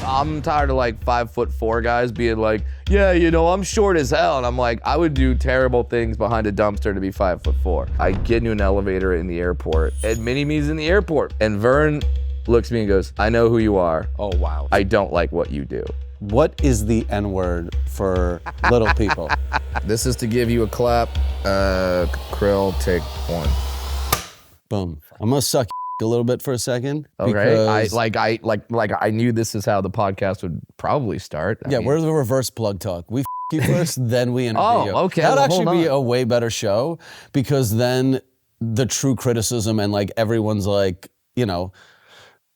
I'm tired of like 5'4" guys being like, yeah, you know, I'm short as hell. And I'm like, I would do terrible things behind a dumpster to be 5'4". I get into an elevator in the airport, and Mini-Me's in the airport. And Vern looks at me and goes, I know who you are. Oh, wow. I don't like what you do. What is the N-word for little people? This is to give you a clap. Krill, take one. Boom. I'm gonna suck a little bit for a second. Okay. Because I knew this is how the podcast would probably start. Yeah, we're the reverse plug talk. We you first, then we interview you. Oh, okay. That'd Well, actually be hold on. a way better show, because then the true criticism and like everyone's like, you know,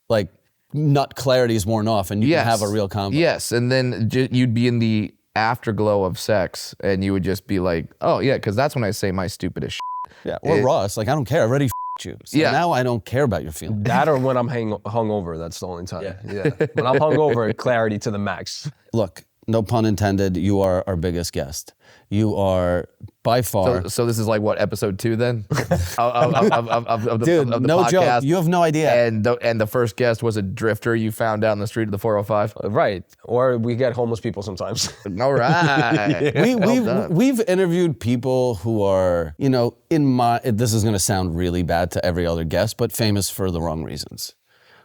like nut clarity is worn off, and you can have a real convo. Yes, and then you'd be in the afterglow of sex, and you would just be like, oh yeah, because that's when I say my stupidest shit. Yeah, or Ross, like I don't care, I already you. So Yeah. now I don't care about your feelings. That or when I'm hungover, that's the only time. Yeah. When I'm hungover, clarity to the max. Look, no pun intended, you are our biggest guest. You are by far. So this is like what, episode 2 then? of Dude, the no podcast. joke. You have no idea. And the first guest was a drifter you found out in the street of the 405. Right. Or we get homeless people sometimes. All right. We've interviewed people who are, you know, this is going to sound really bad to every other guest, but famous for the wrong reasons.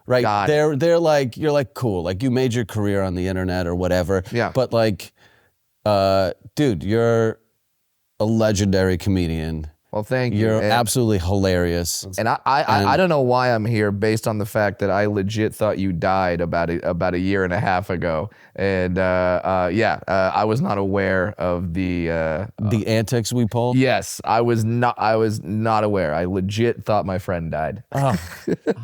Right? Got it. They're like, you're like, cool. Like you made your career on the internet or whatever. Yeah. But like, dude, you're a legendary comedian. Well, thank you. You're absolutely hilarious. And I don't know why I'm here based on the fact that I legit thought you died about a year and a half ago. And I was not aware of the antics we pulled. Yes, I was not aware. I legit thought my friend died. Oh,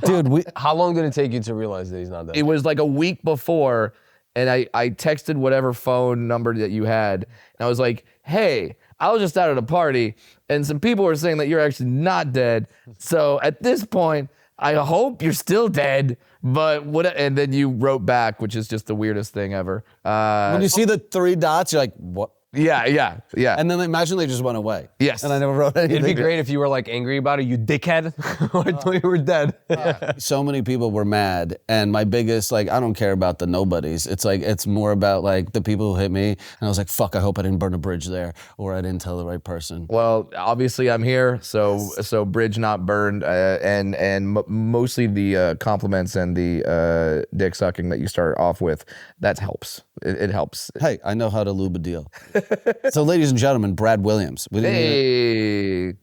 dude, How long did it take you to realize that he's not dead? It was like a week before, and I texted whatever phone number that you had, and I was like, hey, I was just out at a party, and some people were saying that you're actually not dead. So at this point, I hope you're still dead. But what? And then you wrote back, which is just the weirdest thing ever. when you see the 3 dots, you're like, what? Yeah. And then imagine they just went away. Yes. And I never wrote anything. It'd be great if you were like angry about it, you dickhead. I thought you were dead. So many people were mad, and my biggest, like, I don't care about the nobodies. It's like, it's more about like the people who hit me, and I was like, fuck, I hope I didn't burn a bridge there, or I didn't tell the right person. Well, obviously I'm here, so bridge not burned, and mostly the compliments and the dick sucking that you start off with, that helps. It helps. Hey, I know how to lube a deal. So ladies and gentlemen, Brad Williams. Hey,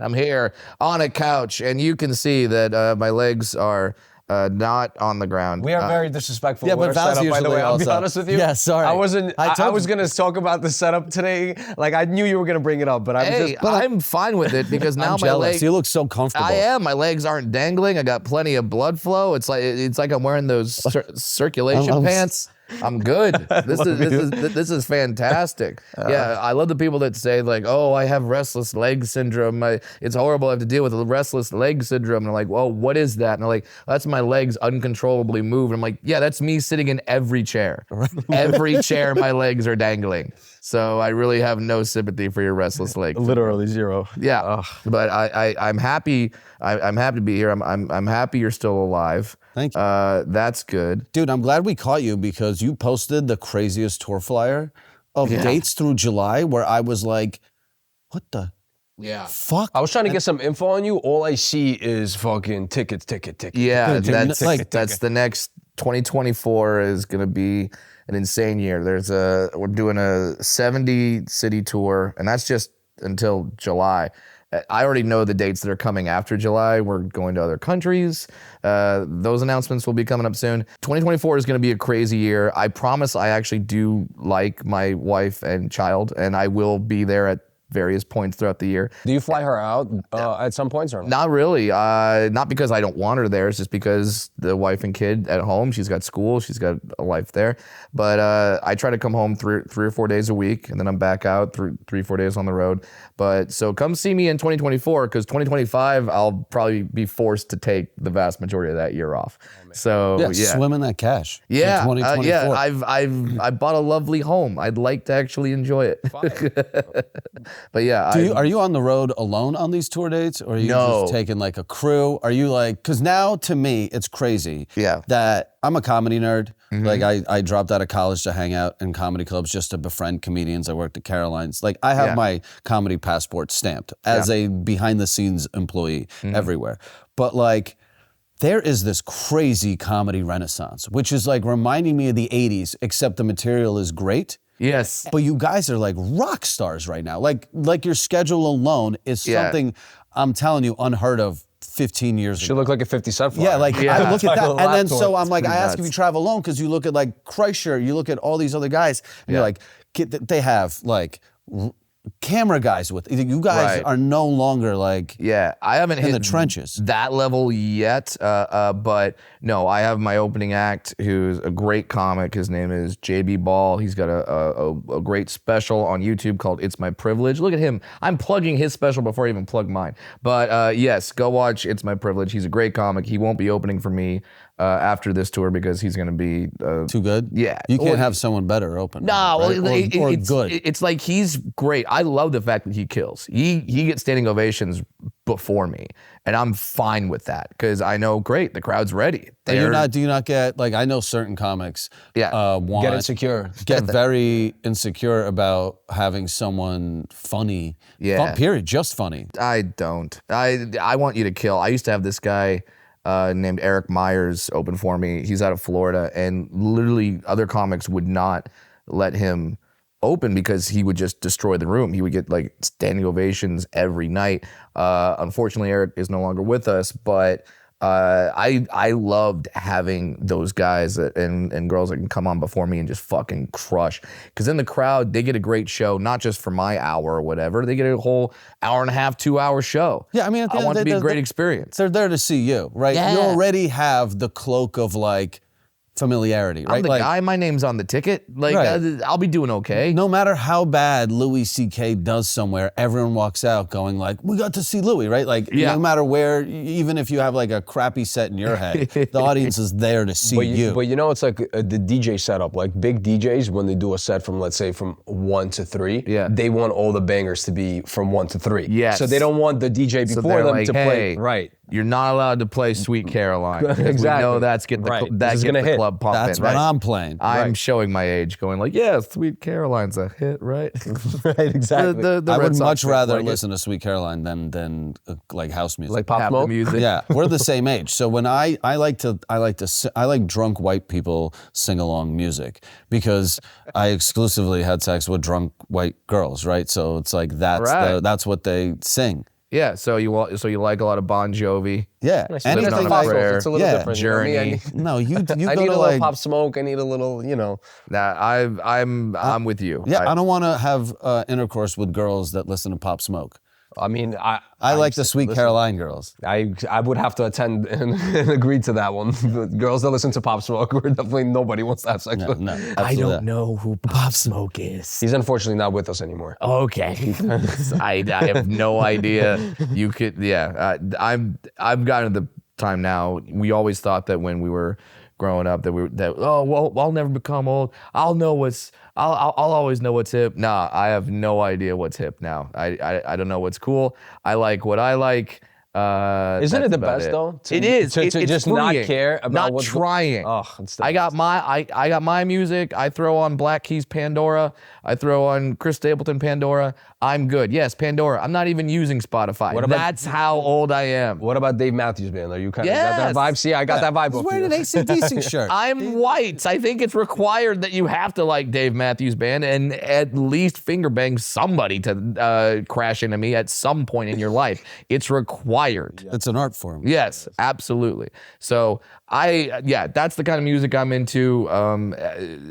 I'm here on a couch, and you can see that my legs are not on the ground. We are very disrespectful. Yeah, with but our Val's setup, by the way. usually I'll be also. honest with you. Yeah, sorry. I wasn't. I I told was you. gonna talk about the setup today. Like I knew you were gonna bring it up, but I was Hey, just. I'm fine with it because now I'm my jealous. legs. You look so comfortable. I am. My legs aren't dangling. I got plenty of blood flow. It's like I'm wearing those circulation pants. I'm good. This is fantastic. Yeah, I love the people that say like, "Oh, I have restless leg syndrome. It's horrible. I have to deal with restless leg syndrome." And I'm like, "Well, what is that?" And they're like, "That's my legs uncontrollably move." And I'm like, "Yeah, that's me sitting in every chair. Every chair, my legs are dangling." So I really have no sympathy for your restless legs. Literally zero. Yeah, but I'm happy. I'm happy to be here. I'm happy you're still alive. Thank you. That's good. Dude, I'm glad we caught you, because you posted the craziest tour flyer of dates through July where I was like, what the fuck? I was trying to get some info on you. All I see is fucking tickets. Yeah, Dude, that's the next 2024 is gonna be an insane year. We're doing a 70 city tour, and that's just until July. I already know the dates that are coming after July. We're going to other countries. Those announcements will be coming up soon. 2024 is going to be a crazy year. I promise I actually do like my wife and child, and I will be there at various points throughout the year. Do you fly her out at some points or not? Not really. Not because I don't want her there. It's just because the wife and kid at home. She's got school. She's got a life there. But I try to come home three or 4 days a week, and then I'm back out 3-4 days on the road. But so come see me in 2024, because 2025 I'll probably be forced to take the vast majority of that year off. So yeah, Swim in that cash. yeah, in 2024. I bought a lovely home. I'd like to actually enjoy it. But yeah, Are you on the road alone on these tour dates, or are you No. just taking like a crew? Are you like, because now to me it's crazy Yeah. that I'm a comedy nerd. Like I dropped out of college to hang out in comedy clubs just to befriend comedians. I worked at Caroline's. Like I have my comedy passport stamped as a behind the scenes employee everywhere. But like there is this crazy comedy renaissance, which is like reminding me of the 80s, except the material is great. yes. But you guys are like rock stars right now. Like your schedule alone is something I'm telling you unheard of 15 years ago. Should look like a 50 Cent flyer. Yeah, like I look at that, and then so I'm like, I pretty ask if nuts. you travel alone because you look at like Kreischer, you look at all these other guys, and you're like, they have like camera guys with you guys Right. are no longer like Yeah, I haven't in hit the trenches. that level yet, but no, I have my opening act, who's a great comic. His name is JB Ball. He's got a great special on YouTube called "It's My Privilege." Look at him. I'm plugging his special before I even plug mine. But yes, go watch "It's My Privilege." He's a great comic. He won't be opening for me after this tour because he's going to be Too good? Yeah. You can't Or- have someone better open. No, right? well, or it's good. It's like he's great. I love the fact that he kills. He gets standing ovations before me, and I'm fine with that because I know, great, the crowd's ready. Do you not get, like, I know certain comics want Get insecure. get very insecure about having someone funny. Yeah. Period. Just funny. I don't. I want you to kill. I used to have this guy named Eric Myers open for me. He's out of Florida, and literally other comics would not let him open because he would just destroy the room. He would get like standing ovations every night. Unfortunately, Eric is no longer with us, but I loved having those guys and girls that can come on before me and just fucking crush. Because in the crowd, they get a great show, not just for my hour or whatever. They get a whole hour and a half, 2 hour show. Yeah, I mean, at the I end want of it to the be a day, great experience. They're there to see you, right? Yeah. You already have the cloak of like familiarity, right? I'm the like, guy. My name's on the ticket. Like Right. I'll be doing okay. no matter how bad Louis C.K. does somewhere, everyone walks out going like, we got to see Louis, right? Like, Yeah. no matter where, even if you have like a crappy set in your head, the audience is there to see you. But you know, it's like the DJ setup. Like big DJs, when they do a set from, let's say, from 1 to 3, Yeah. they want all the bangers to be from 1 to 3. Yes. So they don't want the DJ So before they're them like, to play. hey, Right. You're not allowed to play Sweet Caroline. because Exactly. We know that's Right. that This is gets gonna the hit. club pumping. That's what right? I'm playing. I'm showing my age, going like, yeah, Sweet Caroline's a hit, right? Right, exactly. The I Red would Sox much fans rather like it. listen to Sweet Caroline than like house music. like Pop Tap the Smoke. music. Yeah, we're the same age. So when I like drunk white people sing along music because I exclusively had sex with drunk white girls, right? So it's like Right. that's what they sing. Yeah, so you like a lot of Bon Jovi. Yeah, Nice. Living Anything on a Foxholes, Prayer. it's a little Yeah. different. You know what I mean? Journey. No, you I go need to a little like Pop Smoke. I need a little, you know. Nah, I'm with you. I don't want to have intercourse with girls that listen to Pop Smoke. I mean, I like the Sweet Caroline girls. I would have to attend and agree to that one. The girls that listen to Pop Smoke, we're definitely nobody wants to have sex with. No, I absolutely don't not. know who Pop Smoke is. He's unfortunately not with us anymore. Okay, I have no idea. You could, yeah. I've gotten to the time now. We always thought that when we were growing up I'll never become old. I'll always know what's hip. Nah, I have no idea what's hip now. I don't know what's cool. I like what I like. Isn't it that's the about best it. though? It is. To It's just not freeing. care about not what's trying. Oh, it's the I got my music. I throw on Black Keys Pandora. I throw on Chris Stapleton Pandora. I'm good. Yes, Pandora. I'm not even using Spotify. What about- That's how old I am. What about Dave Matthews Band? Are you kind of got that Yes. vibe? See, I got that vibe. He's off wearing you. an AC/DC shirt. I'm white. I think it's required that you have to like Dave Matthews Band and at least finger bang somebody to crash into me at some point in your life. It's required. It's an art form. Yes, absolutely. So that's the kind of music I'm into.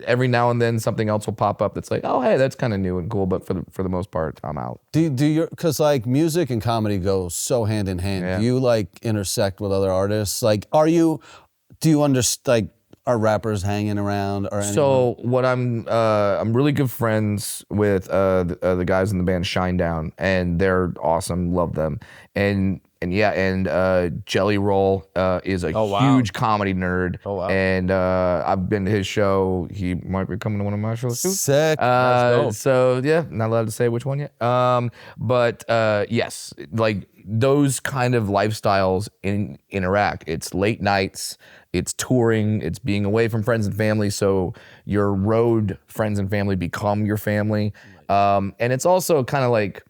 Every now and then something else will pop up that's like, oh hey, that's kind of new and cool. But for the most part, I'm out. Do you, because like music and comedy go so hand in hand. Yeah. Do you like intersect with other artists? Like, do you understand, like, are rappers hanging around or anything? So what I'm really good friends with the guys in the band Shinedown, and they're awesome. Love them. And Jelly Roll is a huge comedy nerd. Oh, wow. And I've been to his show. He might be coming to one of my shows too. Sick. So yeah, not allowed to say which one yet. But yes, like those kind of lifestyles interact. It's late nights, it's touring, it's being away from friends and family. So your road friends and family become your family. And it's also kind of like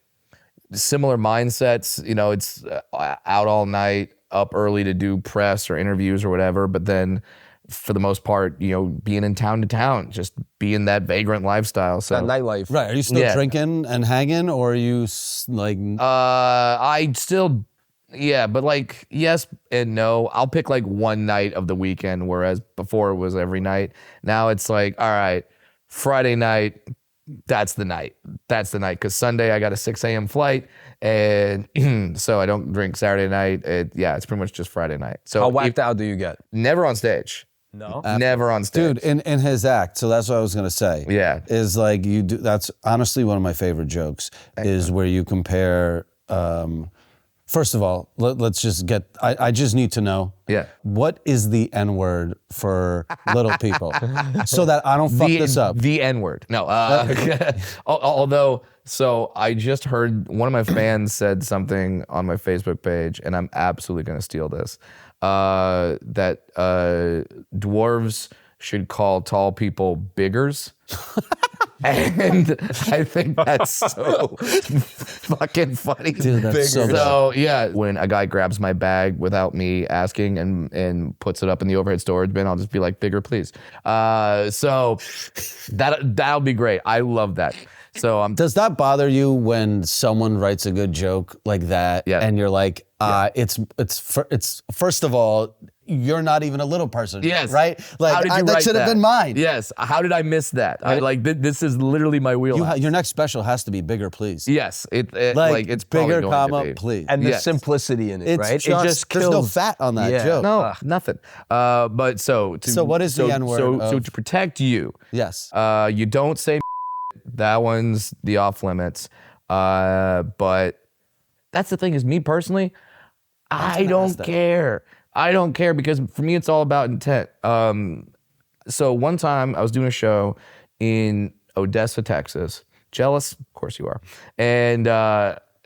similar mindsets. You know, it's out all night, up early to do press or interviews or whatever, but then for the most part, you know, being in town to town, just being that vagrant lifestyle. So That nightlife. Right. Are you still drinking and hanging, or are you like? I still, but like yes and no. I'll pick like one night of the weekend, whereas before it was every night. Now it's like, all right, Friday night, that's the night. That's the night. Because Sunday I got a 6 a.m. flight, and so I don't drink Saturday night. It's pretty much just Friday night. So How whacked out do you get? never on stage. No. Never on stage. Dude, in his act, so that's what I was gonna say. Yeah. Is like you do. That's honestly one of my favorite jokes. Is where you compare. First of all, let's just get. I just need to know. Yeah. What is the N word for little people, so that I don't fuck this up? The N word. No. Although, so I just heard one of my fans said something on my Facebook page, and I'm absolutely gonna steal this. That dwarves should call tall people biggers. And I think that's so fucking funny. Dude, that's so good. So yeah, when a guy grabs my bag without me asking and puts it up in the overhead storage bin, I'll just be like, bigger, please. So that'll be great. I love that. So Does that bother you when someone writes a good joke like that, and you're like, it's first of all, you're not even a little person, yes, right? Like that should have been mine. Yes. How did I miss that? This is literally my wheelhouse. Your next special has to be bigger, please. Yes, it's bigger, going to be. please. And the simplicity in it, It's right? just, It just there's kills. no fat on that joke. No, nothing. But so what is the N word? So to protect you, Yes. you don't say that one's the off limits. But that's the thing is, me personally, I don't care. I don't care because for me it's all about intent. So one time I was doing a show in Odessa, Texas. Jealous? Of course you are. And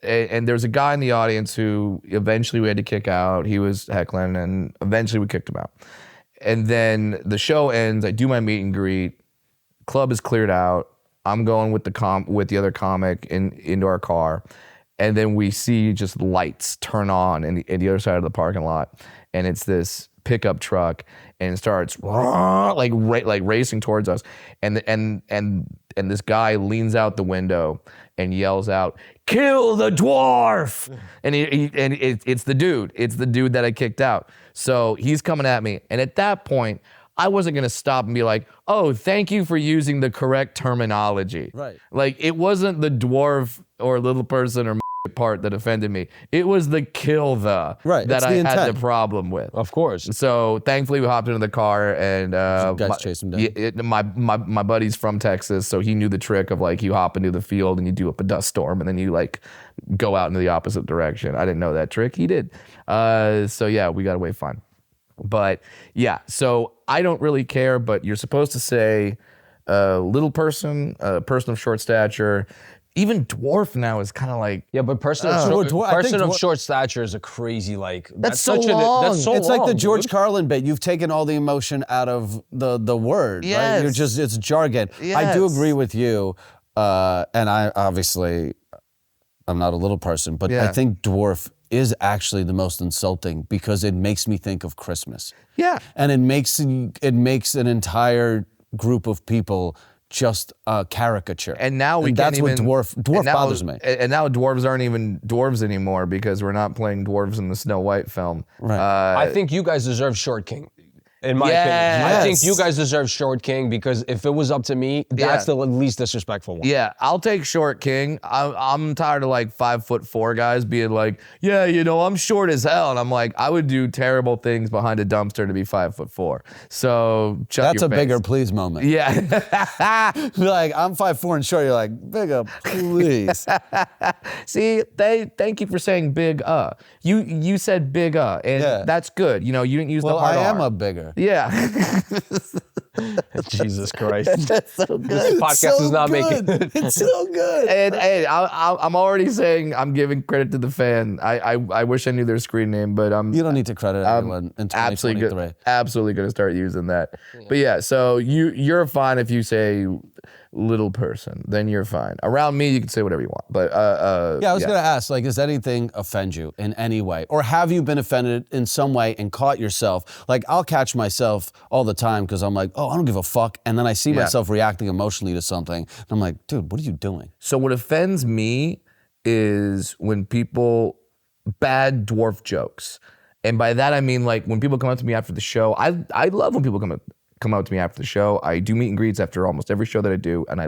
there's a guy in the audience who eventually we had to kick out. He was heckling, and eventually we kicked him out. And then the show ends. I do my meet and greet. Club is cleared out. I'm going with the other comic into our car, and then we see just lights turn on in the other side of the parking lot, and it's this pickup truck, and it starts like racing towards us, and this guy leans out the window and yells out, "Kill the dwarf!" And it's the dude that I kicked out. So he's coming at me, and at that point, I wasn't gonna stop and be like, "Oh, thank you for using the correct terminology." Right. Like it wasn't the dwarf or little person or part that offended me. It was the kill that I had the problem with. Of course. So thankfully we hopped into the car, and guys chased him down. My buddy's from Texas, so he knew the trick of like you hop into the field and you do up a dust storm and then you like go out into the opposite direction. I didn't know that trick. He did. So yeah, we got away fine. But yeah, so I don't really care, but you're supposed to say little person, person of short stature. Even dwarf now is kind of like... Yeah, but person of short stature is a crazy, like... That's so long. It's like the George Carlin bit. You've taken all the emotion out of the word, right? It's jargon. Yes. I do agree with you, and I obviously, I'm not a little person, but I think dwarf is actually the most insulting because it makes me think of Christmas. Yeah. And it makes an entire group of people just a caricature. And now that's what dwarf bothers me. And now dwarves aren't even dwarves anymore because we're not playing dwarves in the Snow White film. Right. I think you guys deserve Short King. In my opinion, I think Yes. you guys deserve Short King because if it was up to me, that's the least disrespectful one. Yeah, I'll take Short King. I'm tired of like 5'4" guys being like, yeah, you know, I'm short as hell, and I'm like, I would do terrible things behind a dumpster to be 5'4". So That's a face. bigger please moment. Yeah. You're like, I'm 5'4" and short. You're like, bigger please. See, thank you for saying big. You said big. And that's good. You know, you didn't use the hard I am R. a bigger. Yeah. Jesus Christ. That's so good. This podcast is not making it. It's so good. And hey, I'm already saying I'm giving credit to the fan. I wish I knew their screen name, but You don't need to credit everyone in 2023. absolutely going to start using that. But yeah, so you're fine if you say little person, then you're fine. Around me, you can say whatever you want. But Yeah, I was gonna ask, like, does anything offend you in any way? Or have you been offended in some way and caught yourself? Like, I'll catch myself all the time because I'm like, oh, I don't give a fuck. And then I see myself reacting emotionally to something. And I'm like, dude, what are you doing? So what offends me is when people bad dwarf jokes. And by that I mean like when people come up to me after the show. I love when people come up to me after the show. I do meet and greets after almost every show that I do, and I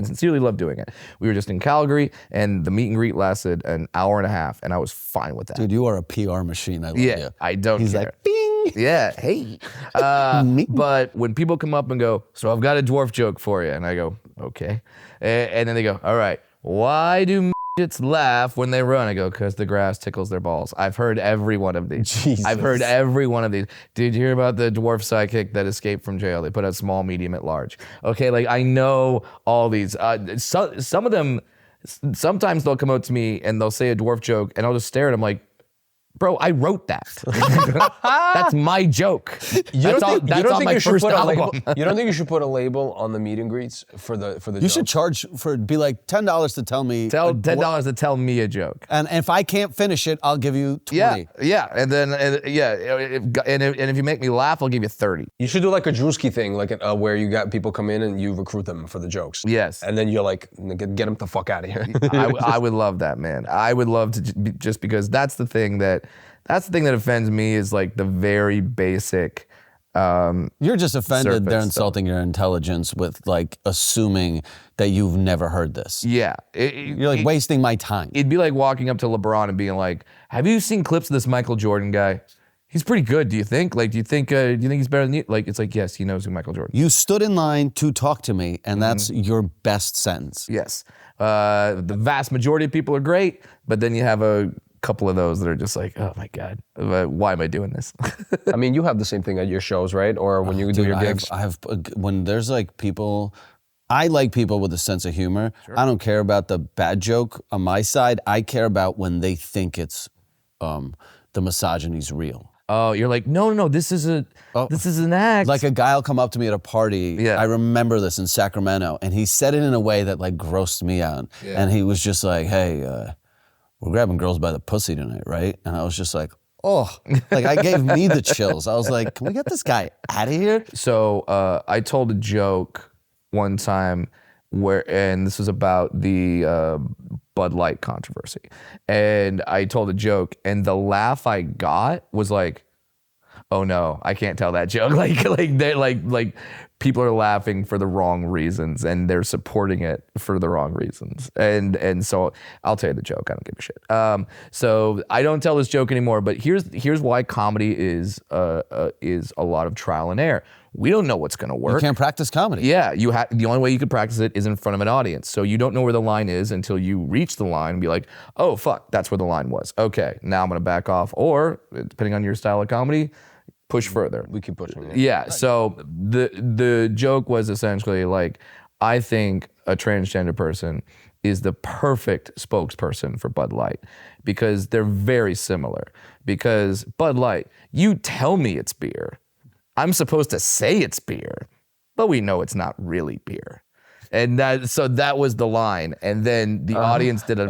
sincerely love doing it. We were just in Calgary, and the meet and greet lasted an hour and a half, and I was fine with that. Dude, you are a PR machine. I love you. I don't He's care. like, bing. Yeah, hey. But when people come up and go, so I've got a dwarf joke for you, and I go, okay. And then they go, all right, why do midgets laugh when they run? I go, because the grass tickles their balls. I've heard every one of these. Jesus. I've heard every one of these. Did you hear about the dwarf sidekick that escaped from jail? They put out small, medium, at large. Okay, like I know all these. Some of them, sometimes they'll come out to me and they'll say a dwarf joke, and I'll just stare at them like, bro, I wrote that. That's my joke. You don't think my you should first put a album. label? You don't think you should put a label on the meet and greets for the You should charge for, be like, $10 to tell me. $10 to tell me a joke. And if I can't finish it, I'll give you 20. Yeah, and then if you make me laugh, I'll give you 30. You should do like a Drewski thing, like where you got people come in and you recruit them for the jokes. Yes. And then you're like, get them the fuck out of here. I would love that, man. I would love to just because that's the thing that offends me is like the very basic. You're just offended Surface they're stuff. insulting your intelligence with like assuming that you've never heard this. Yeah. You're like wasting my time. It'd be like walking up to LeBron and being like, "Have you seen clips of this Michael Jordan guy? He's pretty good. Do you think? Like, do you think he's better than you?" Like, it's like, yes, he knows who Michael Jordan is. You stood in line to talk to me, and that's your best sentence. Yes. The vast majority of people are great, but then you have a couple of those that are just like, oh my God, why am I doing this? I mean, you have the same thing at your shows, right? Or when you do your gigs? I have when there's like people, I like people with a sense of humor. Sure. I don't care about the bad joke on my side. I care about when they think it's the misogyny's real. Oh, you're like, no, this is an act. Like a guy will come up to me at a party. Yeah. I remember this in Sacramento, and he said it in a way that like grossed me out. Yeah. And he was just like, hey, we're grabbing girls by the pussy tonight, right? And I was just like, oh, like I gave me the chills. I was like, can we get this guy out of here? So I told a joke one time and this was about the Bud Light controversy. And I told a joke, and the laugh I got was like, oh no, I can't tell that joke. Like they're like people are laughing for the wrong reasons, and they're supporting it for the wrong reasons. And so I'll tell you the joke. I don't give a shit. So I don't tell this joke anymore. But here's why comedy is a lot of trial and error. We don't know what's gonna work. You can't practice comedy. Yeah, the only way you could practice it is in front of an audience. So you don't know where the line is until you reach the line and be like, oh fuck, that's where the line was. Okay, now I'm gonna back off. Or depending on your style of comedy, push further. We keep pushing. Yeah. So the joke was essentially like, I think a transgender person is the perfect spokesperson for Bud Light because they're very similar. Because Bud Light, you tell me it's beer. I'm supposed to say it's beer, but we know it's not really beer. And that was the line. And then the audience did a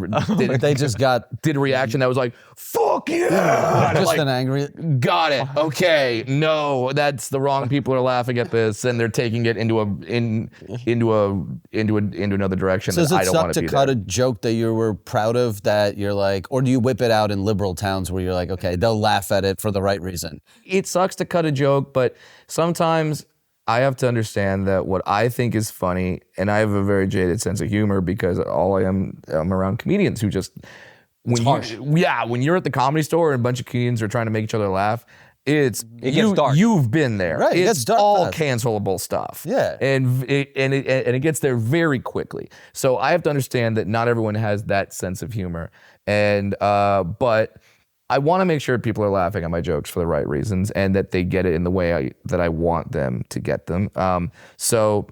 reaction that was like, fuck yeah. Just Like, an angry. got it. Okay. No, that's the wrong people are laughing at this, and they're taking it into another direction. So does that I it don't suck want to be cut there. a joke that you were proud of that you're like, or do you whip it out in liberal towns where you're like, okay, they'll laugh at it for the right reason? It sucks to cut a joke, but sometimes I have to understand that what I think is funny, and I have a very jaded sense of humor because I'm around comedians who just, when you're at the Comedy Store and a bunch of comedians are trying to make each other laugh, it gets dark. You've been there. Right, it it's gets dark all fast. cancelable stuff. Yeah. And it gets there very quickly. So I have to understand that not everyone has that sense of humor. And but I want to make sure people are laughing at my jokes for the right reasons and that they get it in the way that I want them to get them. So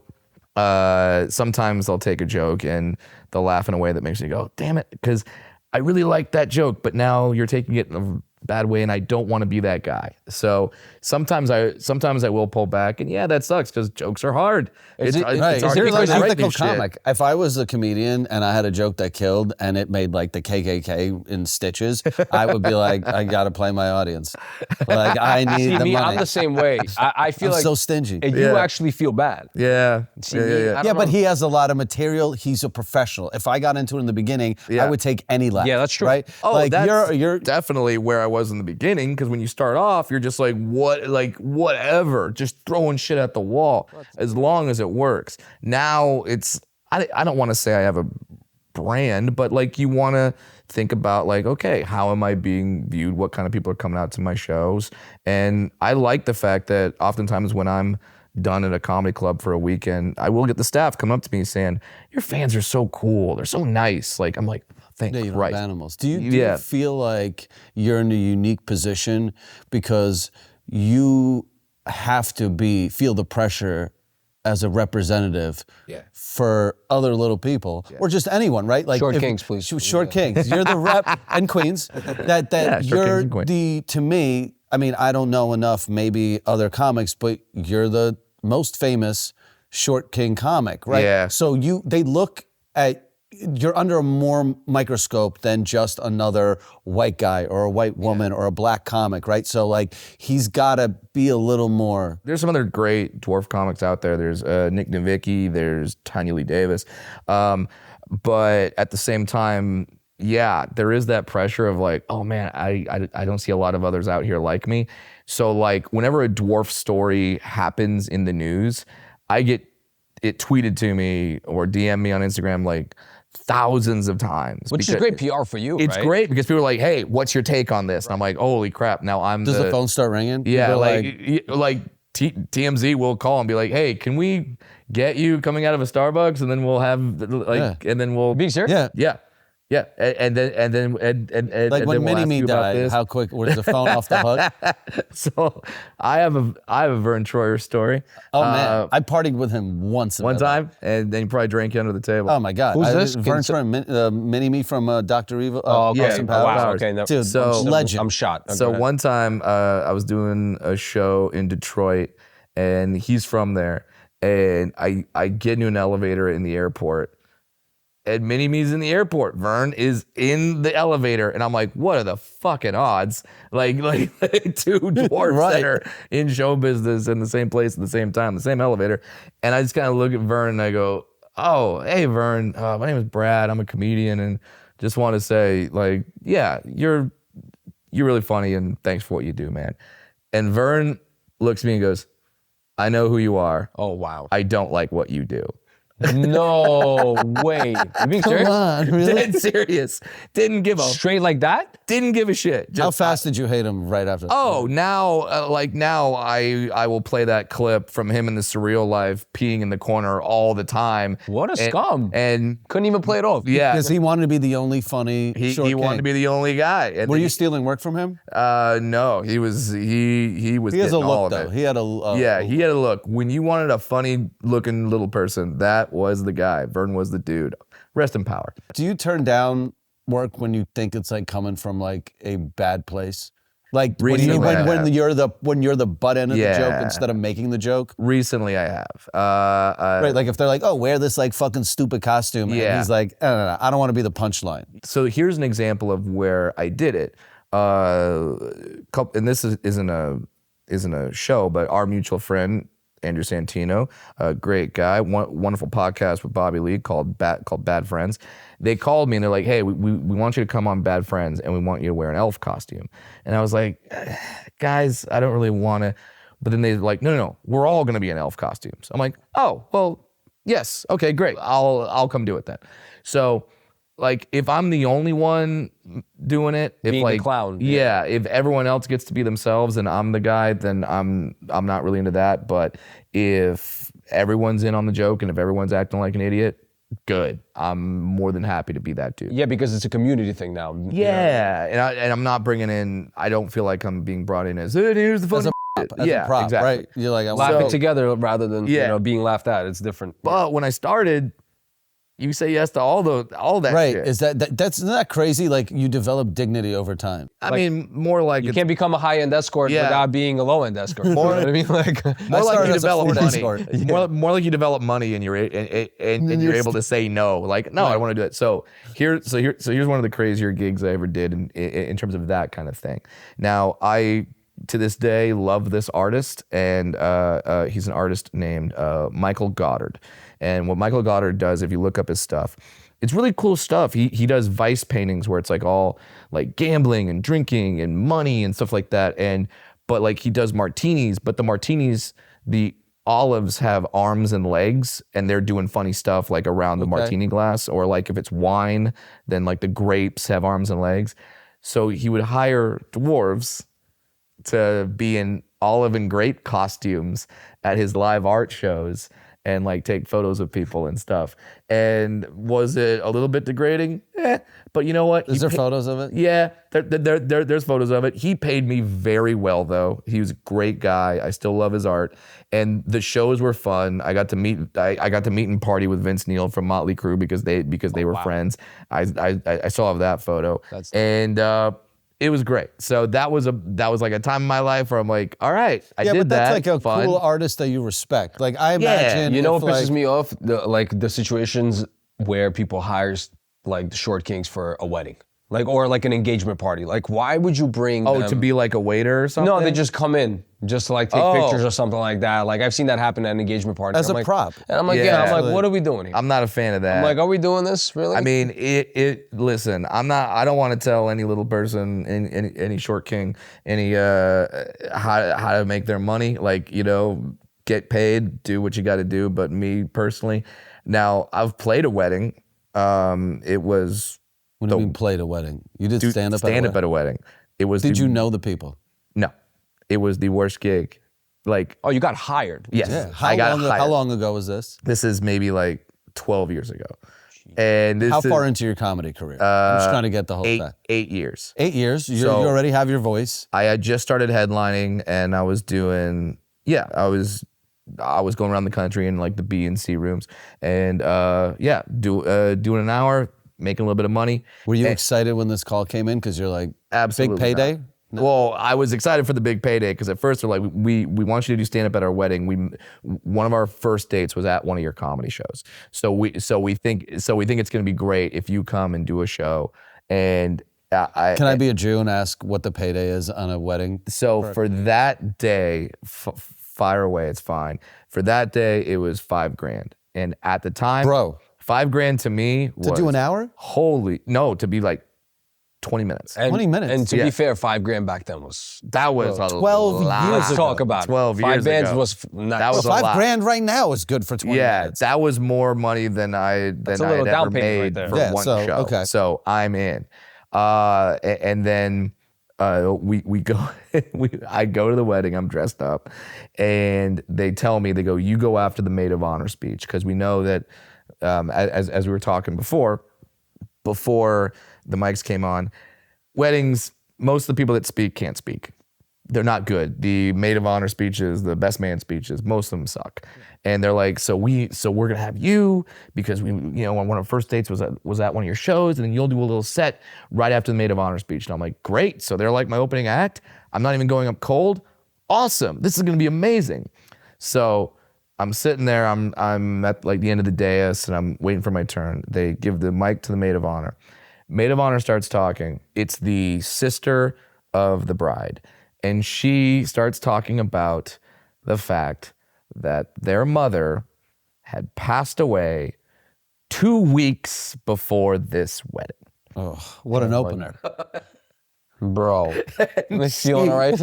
sometimes I'll take a joke and they'll laugh in a way that makes me go, damn it, because I really like that joke, but now you're taking it in a bad way and I don't want to be that guy. So sometimes I will pull back, and yeah, that sucks because jokes are hard. Here's hard an to write new ethical shit. comic. If I was a comedian and I had a joke that killed and it made like the KKK in stitches, I would be like, I gotta play my audience. Like I need See, the me, money. I'm the same way. I feel I'm like so stingy. and you actually feel bad. Yeah. See, me, I Yeah, don't but know. he has a lot of material. He's a professional. If I got into it in the beginning, I would take any laugh. Yeah, that's true. Right? Oh, like that's you're definitely where I was in the beginning, because when you start off, you're just like, whatever, just throwing shit at the wall as long as it works. Now I don't want to say I have a brand, but like you want to think about like, okay, how am I being viewed? What kind of people are coming out to my shows? And I like the fact that oftentimes when I'm done at a comedy club for a weekend, I will get the staff come up to me saying, your fans are so cool. They're so nice. Like, I'm like, thank you Christ. love animals. Do you feel like you're in a unique position because you have to feel the pressure as a representative for other little people or just anyone, right? Like Short kings, please. Short kings. You're the rep and queens. That short you're kings and queens. to me, I mean, I don't know enough, maybe other comics, but you're the most famous short king comic, right? Yeah. So they look at, you're under a more microscope than just another white guy or a white woman or a black comic, right? So like he's got to be a little more. There's some other great dwarf comics out there. There's Nick Novicki, there's Tanya Lee Davis. But at the same time, yeah, there is that pressure of like, oh man, I don't see a lot of others out here like me. So like whenever a dwarf story happens in the news, I get it tweeted to me or DM me on Instagram like thousands of times. Which is great PR for you, It's right? great because people are like, hey, what's your take on this? And I'm like, holy crap, now I'm Does the phone start ringing? Yeah, People like TMZ will call and be like, hey, can we get you coming out of a Starbucks and then we'll have and then we'll Being serious? Yeah, and then like then when we'll ask Mini-Me you about died, this. how quick was the phone off the hook? So I have a Vern Troyer story. Oh man, I partied with him once. One time, and then he probably drank you under the table. Oh my God. Who's this? Vern Troyer, Mini-Me from Dr. Evil. okay. Austin Oh, Powers. wow. Okay. No, Dude, So- legend. I'm shot. Okay, So go ahead. one time I was doing a show in Detroit, and he's from there, and I get into an elevator in the airport, and Mini-Me's in the airport. Vern is in the elevator, and I'm like, what are the fucking odds? Like two dwarfs Right. that are in show business in the same place at the same time, the same elevator. And I just kind of look at Vern and I go, oh, hey Vern, my name is Brad. I'm a comedian, and just want to say, like, yeah, you're really funny, and thanks for what you do, man. And Vern looks at me and goes, I know who you are. Oh, wow. I don't like what you do. No way. You being serious? Come on, really? Dead serious. Didn't give a Straight like that? didn't give a shit. How fast did you hate him right after? Oh, now I will play that clip from him in the Surreal Life peeing in the corner all the time. What a scum. And Couldn't even play it off. yeah, Because he wanted to be the only funny short he wanted to be the only guy. And Were then you stealing work from him? no, he was He has a getting all look of though. it. He had a Yeah, he had a look. When you wanted a funny looking little person, that was the guy. Vern was the dude. Rest in power. Do you turn down work when you think it's like coming from like a bad place? Like when you're the butt end of the joke Yeah. instead of making the joke. Recently, I have. Right, like if they're like, oh, wear this like fucking stupid costume, and he's like, no, I don't want to be the punchline. So here's an example of where I did it. And this isn't a show, but our mutual friend Andrew Santino, a great guy, wonderful podcast with Bobby Lee called Bad Friends. They called me and they're like, hey, we want you to come on Bad Friends and we want you to wear an elf costume. And I was like, guys, I don't really want to. But then they're like, no, we're all going to be in elf costumes. I'm like, oh, well, yes, okay, great. I'll come do it then. So like if I'm the only one doing it, if being like the clown, if everyone else gets to be themselves and I'm the guy, then I'm not really into that. But if everyone's in on the joke and if everyone's acting like an idiot, good. I'm more than happy to be that dude. Yeah, because it's a community thing now. Yeah, and I'm not bringing in. I don't feel like I'm being brought in as here's the funny. As a prop, exactly. right? You're like, Laughing together rather than being laughed at. It's different. But when I started, you say yes to all that right? shit. Is that's isn't that crazy? Like you develop dignity over time. I mean, more like you can't become a high-end escort without being a low-end escort. More, you know what I mean? Like more like you as a develop Ford money. escort. More like you develop money and you're able to say no. Like no, I don't want to do that. So here's one of the crazier gigs I ever did in terms of that kind of thing. Now I to this day love this artist, and he's an artist named Michael Goddard. And what Michael Goddard does, if you look up his stuff, it's really cool stuff. He does vice paintings where it's like all like gambling and drinking and money and stuff like that. But like he does martinis, but the martinis, the olives have arms and legs, and they're doing funny stuff like around the martini glass. Or like if it's wine, then like the grapes have arms and legs. So he would hire dwarves to be in olive and grape costumes at his live art shows and like take photos of people and stuff. And was it a little bit degrading? But you know what? Is there photos of it? Yeah, there's photos of it. He paid me very well though. He was a great guy. I still love his art. And the shows were fun. I got to meet and party with Vince Neil from Motley Crue because they were friends. I still have that photo. It was great. So that was like a time in my life where I'm like, all right, I did that. Yeah, but that's like a fun. Cool artist that you respect. Like I imagine. You know what pisses me off? The situations where people hires like the short kings for a wedding. Like, or like an engagement party. Like, why would you bring them? To be like a waiter or something? No, they just come in just to like take pictures or something like that. Like, I've seen that happen at an engagement party. As a prop. And I'm like, I'm like, what are we doing here? I'm not a fan of that. I'm like, are we doing this really? I mean, listen, I don't want to tell any little person, any short king, how to make their money. Like, get paid, do what you got to do. But me personally, now I've played a wedding. It was. When do you mean played a wedding? You did stand up at a wedding. It was. Did you know the people? No, it was the worst gig. Like, you got hired. Yes, yeah. I got hired. How long ago was this? This is maybe like 12 years ago. And how far into your comedy career? I'm just trying to get the whole thing. 8 years. 8 years. You already have your voice. I had just started headlining, and I was doing. Yeah, I was going around the country in like the B and C rooms, and doing an hour. Making a little bit of money. Were you excited when this call came in? Because you're like, absolutely big payday? No. Well, I was excited for the big payday because at first they're like, we want you to do stand up at our wedding. One of our first dates was at one of your comedy shows. So we think it's going to be great if you come and do a show. And can I be a Jew and ask what the payday is on a wedding? So for that day, fire away, it's fine. For that day, it was $5,000, and at the time, bro. $5,000 to me was... To do an hour? To be like 20 minutes. 20 minutes. And to be fair, $5,000 back then was... That was 12 lot. years Let's ago. talk about 12 it. years ago. Was not... That was a lot. $5,000 right now is good for 20 minutes. Yeah, that was more money than I had ever made for one show. Okay. So I'm in. And then we go... I go to the wedding, I'm dressed up, and they tell me, they go, you go after the maid of honor speech, because we know that as we were talking before the mics came on, weddings, most of the people that speak can't speak. they're not good. The maid of honor speeches, the best man speeches, most of them suck. And they're like, so we're gonna have you because we, on one of our first dates was at one of your shows, and then you'll do a little set right after the maid of honor speech. And I'm like, great. So they're like my opening act. I'm not even going up cold. Awesome. This is gonna be amazing. So I'm sitting there. I'm at like the end of the dais, and I'm waiting for my turn. They give the mic to the maid of honor. Maid of honor starts talking. It's the sister of the bride. And she starts talking about the fact that their mother had passed away 2 weeks before this wedding. Oh, what an opener. Bro. Am I feeling all right?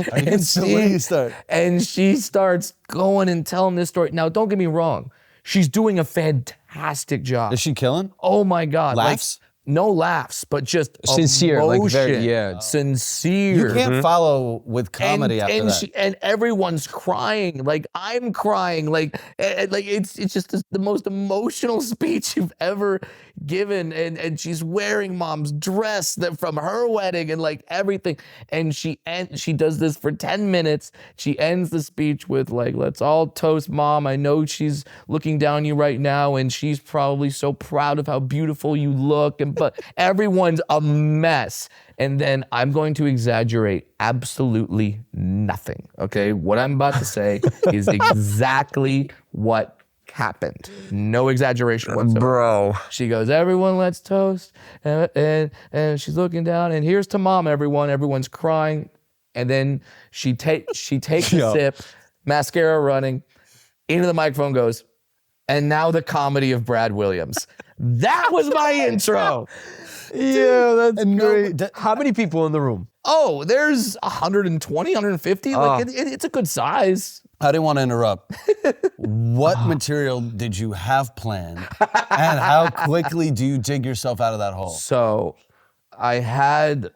And she starts going and telling this story. Now, don't get me wrong. She's doing a fantastic job. Is she killing? Oh my God. Laughs? No laughs, but just Sincere, emotion. like very, yeah. Sincere. You can't follow with comedy after that. And everyone's crying. Like I'm crying. Like it's just the most emotional speech you've ever given. And she's wearing mom's dress from her wedding and like everything. And she does this for 10 minutes. She ends the speech with like, let's all toast mom. I know she's looking down on you right now, and she's probably so proud of how beautiful you look. But everyone's a mess. And then I'm going to exaggerate absolutely nothing, okay? What I'm about to say is exactly what happened. No exaggeration whatsoever. Bro. She goes, everyone, let's toast. And she's looking down, and here's to mom, everyone. Everyone's crying. And then she takes a sip, mascara running, into the microphone goes, and now the comedy of Brad Williams. That was my intro. Yeah, that's great. How many people in the room? Oh, there's 120, 150. Like it's a good size. I didn't want to interrupt. What material did you have planned, and how quickly do you dig yourself out of that hole? So I had...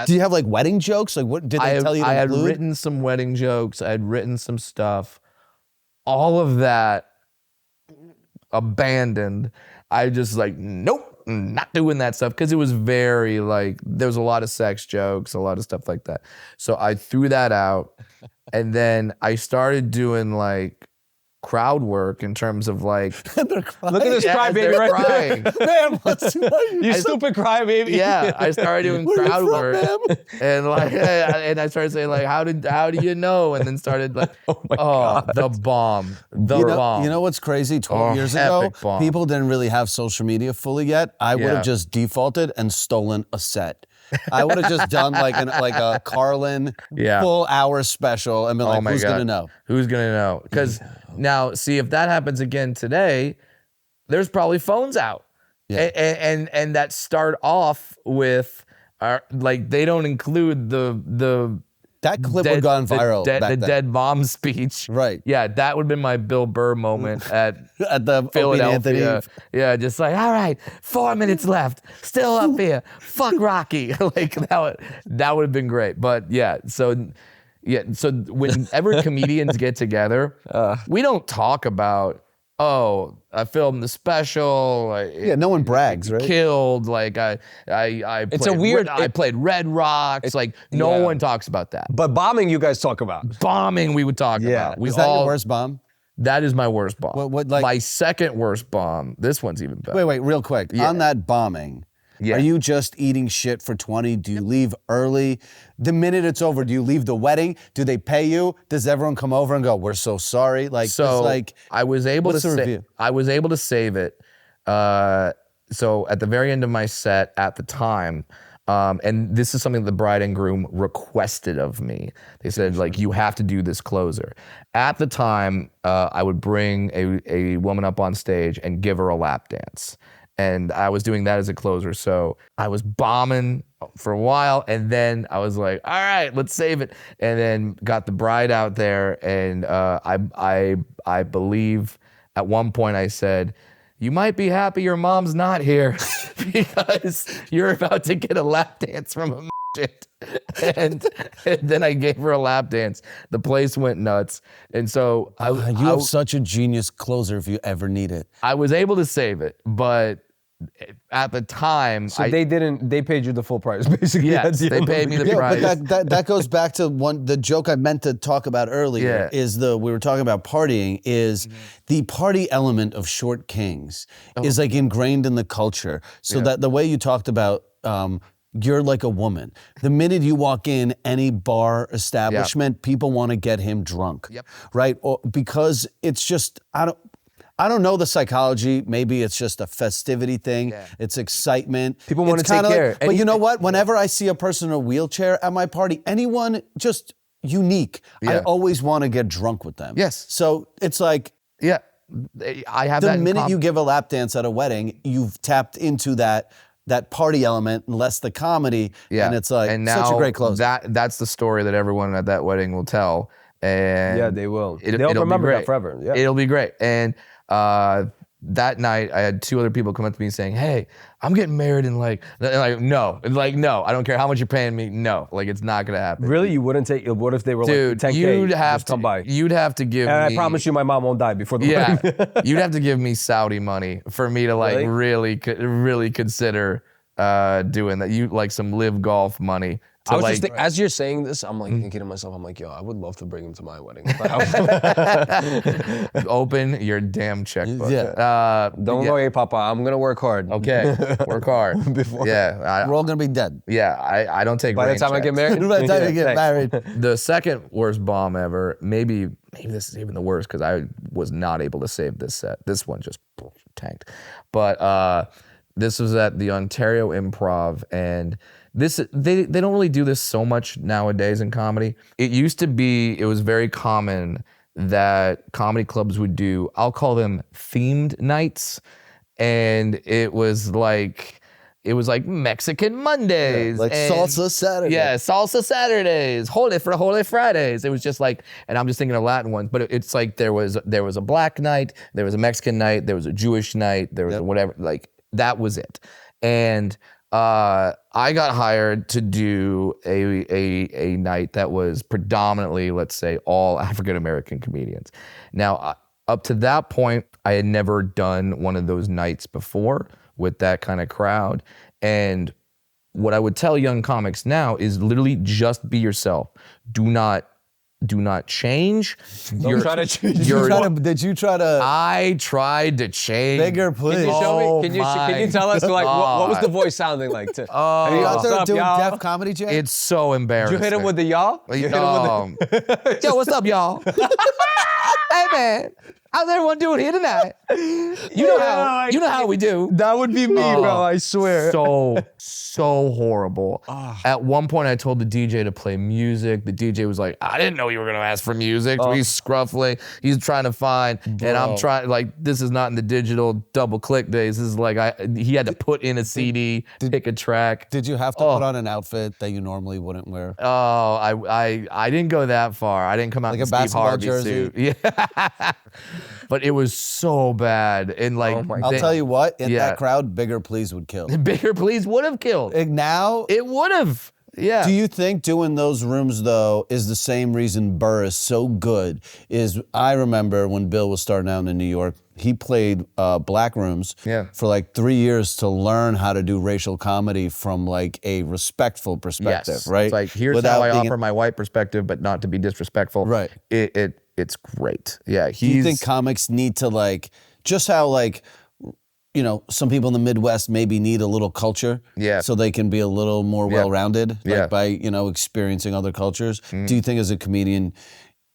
Do you have like wedding jokes? Like what did they tell you to I had include? written some wedding jokes. I had written some stuff. All of that abandoned. I just like, nope, not doing that stuff, because it was very like, there was a lot of sex jokes, a lot of stuff like that. So I threw that out, and then I started doing like crowd work in terms of like, look at this crybaby right there. Man, what's You stupid crybaby. Yeah, I started doing crowd work, and like, and I started saying like, how do you know? And then started like, the bomb, bomb. You know what's crazy? 12 years ago, people didn't really have social media fully yet. I would have just defaulted and stolen a set. I would have just done like a Carlin full hour special and been like, who's gonna know? Who's gonna know? Because now, see, if that happens again today, there's probably phones out. Yeah. And that start off with like, they don't include the that clip would have gone viral. The dead mom speech. Right. Yeah, that would have been my Bill Burr moment at the Philadelphia. Yeah, just like, all right, 4 minutes left, still up here. Fuck Rocky. Like that would have been great. But yeah, so whenever comedians get together, we don't talk about, oh, I filmed the special. No one brags, right? Killed. Like I it's a weird. I played Red Rocks. Like no one talks about that. But bombing, you guys talk about. Bombing, we would talk about. Is that your worst bomb? That is my worst bomb. What like my second worst bomb? This one's even better. Wait, real quick. On that bombing. Yeah. Are you just eating shit for 20? Do you leave early? The minute it's over, do you leave the wedding? Do they pay you? Does everyone come over and go, "We're so sorry"? Like, so like, I was able to I was able to save it. So at the very end of my set at the time, and this is something the bride and groom requested of me. They said, like, you have to do this closer. At the time, I would bring a woman up on stage and give her a lap dance. And I was doing that as a closer. So I was bombing for a while, and then I was like, all right, let's save it. And then got the bride out there, and I believe at one point I said, you might be happy your mom's not here because you're about to get a lap dance from a shit. And then I gave her a lap dance. The place went nuts. And so you have such a genius closer if you ever need it. I was able to save it, but at the time, So they paid you the full price, basically. Yes, they paid me the price. But that goes back to the joke I meant to talk about earlier. Is we were talking about partying. Is the party element of Short Kings is like ingrained in the culture. So that the way you talked about. You're like a woman. The minute you walk in any bar establishment, people want to get him drunk, right? Or because it's just I don't know the psychology. Maybe it's just a festivity thing. It's excitement. People want to take care. But you know what? Whenever I see a person in a wheelchair at my party, anyone just unique, I always want to get drunk with them. Yes. So it's like I have the minute you give a lap dance at a wedding, you've tapped into that party element and less the comedy, and it's like and now such a great close. That's the story that everyone at that wedding will tell, and they will. They'll remember that forever. Yeah, it'll be great. And that night, I had 2 other people come up to me saying, "Hey, I'm getting married in like no, I don't care how much you're paying me. No, like it's not gonna happen." Really, you wouldn't take? What if they were Dude, like 10K? you'd have to come by. You'd have to give And me. I promise you, my mom won't die before the wedding. You'd have to give me Saudi money for me to like really consider doing that. You like some live golf money. I was just as you're saying this, I'm like thinking to myself, I'm like, yo, I would love to bring him to my wedding. Open your damn checkbook. Don't worry, Papa. I'm gonna work hard. Okay, work hard. We're all gonna be dead. I don't take. By the time I get married. By the time you get married. The second worst bomb ever. Maybe this is even the worst because I was not able to save this set. This one just tanked. But this was at the Ontario Improv, and they don't really do this so much nowadays in comedy. It used to be, it was very common that comedy clubs would do, I'll call them themed nights, and it was like Mexican Mondays, like Salsa Saturday. Yeah, Salsa Saturdays, Holy Fridays. It was just like, and I'm just thinking of Latin ones, but it's like there was a black night, there was a Mexican night, there was a Jewish night, there was a whatever, like that was it. And I got hired to do a night that was predominantly, let's say, all African American comedians. Now, up to that point, I had never done one of those nights before with that kind of crowd. And what I would tell young comics now is literally just be yourself. Do not change. Don't try to change. Did you try to? I tried to change. Bigger, please. Can you show me? Can you tell us like what was the voice sounding like? Are you out there what's up, doing y'all? Def Comedy Jam? It's so embarrassing. You hit him with the y'all? You hit him with the... Yo, what's up, y'all? Hey, man. How's everyone doing here tonight? You know how we do. That would be me, bro. I swear. So horrible. At one point, I told the DJ to play music. The DJ was like, "I didn't know you were gonna ask for music." So he's scruffling. He's trying to find, and I'm trying. Like, this is not in the digital double click days. This is like he had to put in a CD, pick a track. Did you have to put on an outfit that you normally wouldn't wear? Oh, I didn't go that far. I didn't come out like in a Steve basketball Harvey jersey. suit. Yeah. But it was so bad. And like, I'll tell you what, in that crowd, Bigger Please would kill. Bigger Please would have killed. Now? It would have. Yeah. Do you think doing those rooms, though, is the same reason Burr is so good? I remember when Bill was starting out in New York, he played black rooms for like 3 years to learn how to do racial comedy from like a respectful perspective, right? It's like, here's how I offer my white perspective, but not to be disrespectful. Right. It's great. Yeah. Do you think comics need to like, just how like, you know, some people in the Midwest maybe need a little culture, so they can be a little more well-rounded, like by, you know, experiencing other cultures. Do you think as a comedian,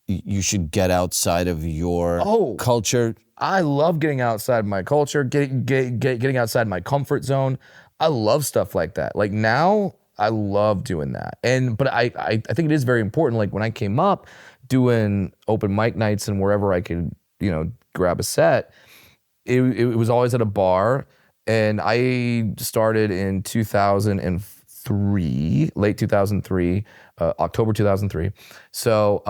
you should get outside of your culture? I love getting outside my culture, getting outside my comfort zone. I love stuff like that. Like now, I love doing that. But I think it is very important. Like when I came up doing open mic nights and wherever I could, you know, grab a set, it was always at a bar. And I started in 2003, late 2003, October 2003. So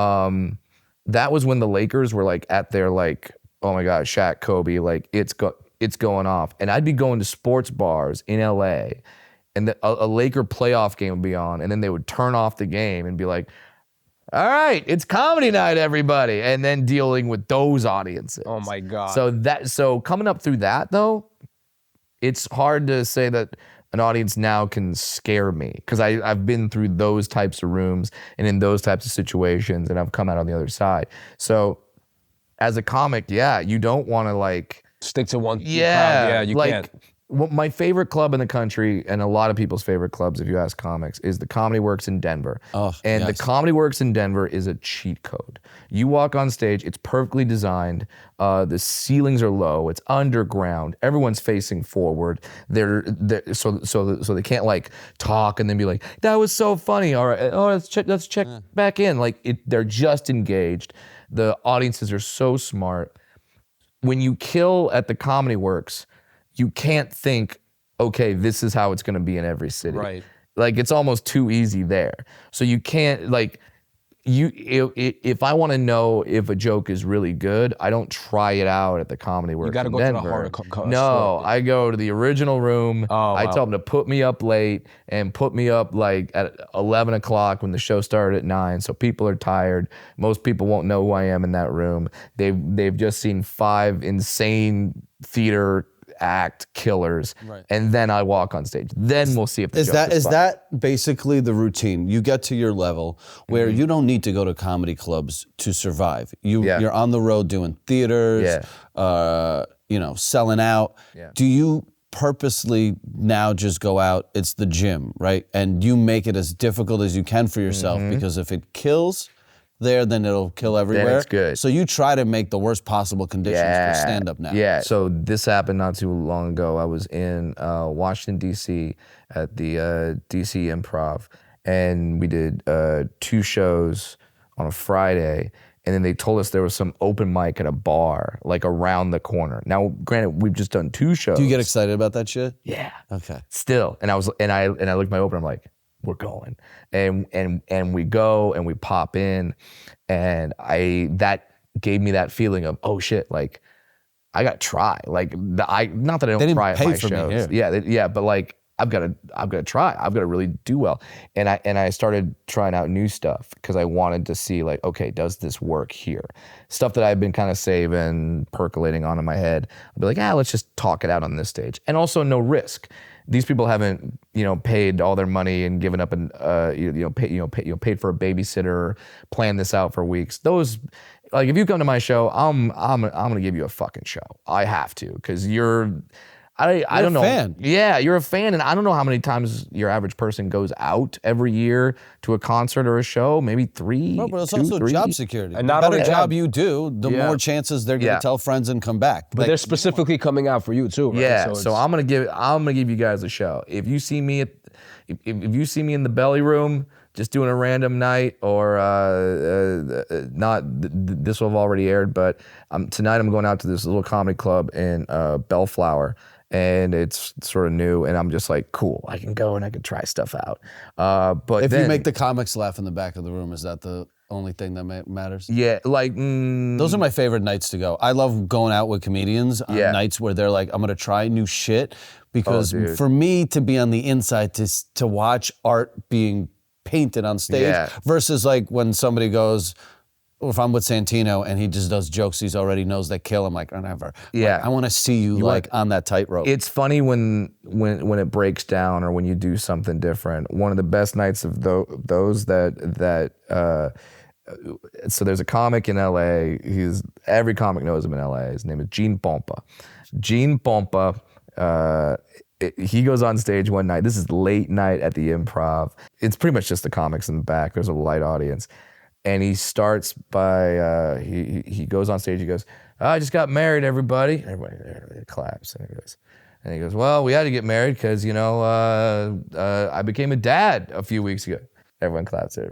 that was when the Lakers were like at their like, oh my God, Shaq, Kobe, like it's going off. And I'd be going to sports bars in LA and a Laker playoff game would be on, and then they would turn off the game and be like, all right, it's comedy night, everybody. And then dealing with those audiences. Oh my God. So coming up through that though, it's hard to say that an audience now can scare me because I've been through those types of rooms and in those types of situations, and I've come out on the other side. So as a comic, yeah, you don't want to like Stick to one crowd. yeah, Yeah, you like, can't. Well, my favorite club in the country, and a lot of people's favorite clubs, if you ask comics, is the Comedy Works in Denver. Oh, and yes. the Comedy Works in Denver is a cheat code. You walk on stage, it's perfectly designed. The ceilings are low. It's underground. Everyone's facing forward. So they can't like talk and then be like, "That was so funny." All right, oh, let's check back in. Like they're just engaged. The audiences are so smart. When you kill at the Comedy Works, you can't think, okay, this is how it's going to be in every city. Right. Like it's almost too easy there. So you can't like if I want to know if a joke is really good, I don't try it out at the Comedy Works. You got to in go to the Denver. harder. No, I go to the original room. I wow. tell them to put me up late and put me up like at 11 o'clock when the show started at 9. So people are tired. Most people won't know who I am in that room. They've just seen 5 insane theater act killers, and then I walk on stage. Then we'll see if the joke is funny. That basically the routine? You get to your level where you don't need to go to comedy clubs to survive. You're on the road doing theaters, selling out. Yeah. Do you purposely now just go out? It's the gym, right? And you make it as difficult as you can for yourself because if it kills there, then it'll kill everywhere. Then it's good. So you try to make the worst possible conditions for stand-up now. Yeah. So this happened not too long ago. I was in Washington, D.C. at the D.C. Improv, and we did 2 shows on a Friday, and then they told us there was some open mic at a bar, like around the corner. Now, granted, we've just done 2 shows. Do you get excited about that shit? Yeah. Okay. Still. And I looked at my opener, I'm like, we're going. And we go and we pop in, and that gave me that feeling of, oh shit, like I gotta try. Like not that I don't try at my shows. Yeah, but like I've gotta try. I've gotta really do well. And I started trying out new stuff because I wanted to see like, okay, does this work here? Stuff that I've been kind of saving, percolating on in my head. I'll be like, let's just talk it out on this stage. And also no risk. These people haven't, paid all their money and given up and paid for a babysitter, planned this out for weeks. Those, like, if you come to my show, I'm gonna give you a fucking show. I have to, because I don't know. Fan. Yeah, you're a fan, and I don't know how many times your average person goes out every year to a concert or a show. Maybe 3. No, but it's 2, also 3. job security. And the not better only job that, you do, the more chances they're going to tell friends and come back. But they're specifically coming out for you too, right? Yeah, so I'm gonna give you guys a show. If you see me if you see me in the belly room, just doing a random night, or this will have already aired, but tonight I'm going out to this little comedy club in Bellflower. And it's sort of new, and I'm just like, cool, I can go and I can try stuff out. But if then, you make the comics laugh in the back of the room, is that the only thing that matters? Yeah, like those are my favorite nights to go. I love going out with comedians on nights where they're like, I'm gonna try new shit, because for me to be on the inside, to watch art being painted on stage versus like when somebody goes, or if I'm with Santino and he just does jokes he already knows that kill him, like, whatever. Yeah. Like, I want to see you like on that tightrope. It's funny when it breaks down, or when you do something different. One of the best nights of those so there's a comic in LA. Every comic knows him in LA. His name is Gene Pompa. Gene Pompa, he goes on stage one night. This is late night at the Improv. It's pretty much just the comics in the back. There's a light audience. And he starts by, he goes on stage, he goes, I just got married, everybody. Everybody claps. And he goes, well, we had to get married because, I became a dad a few weeks ago. Everyone claps. And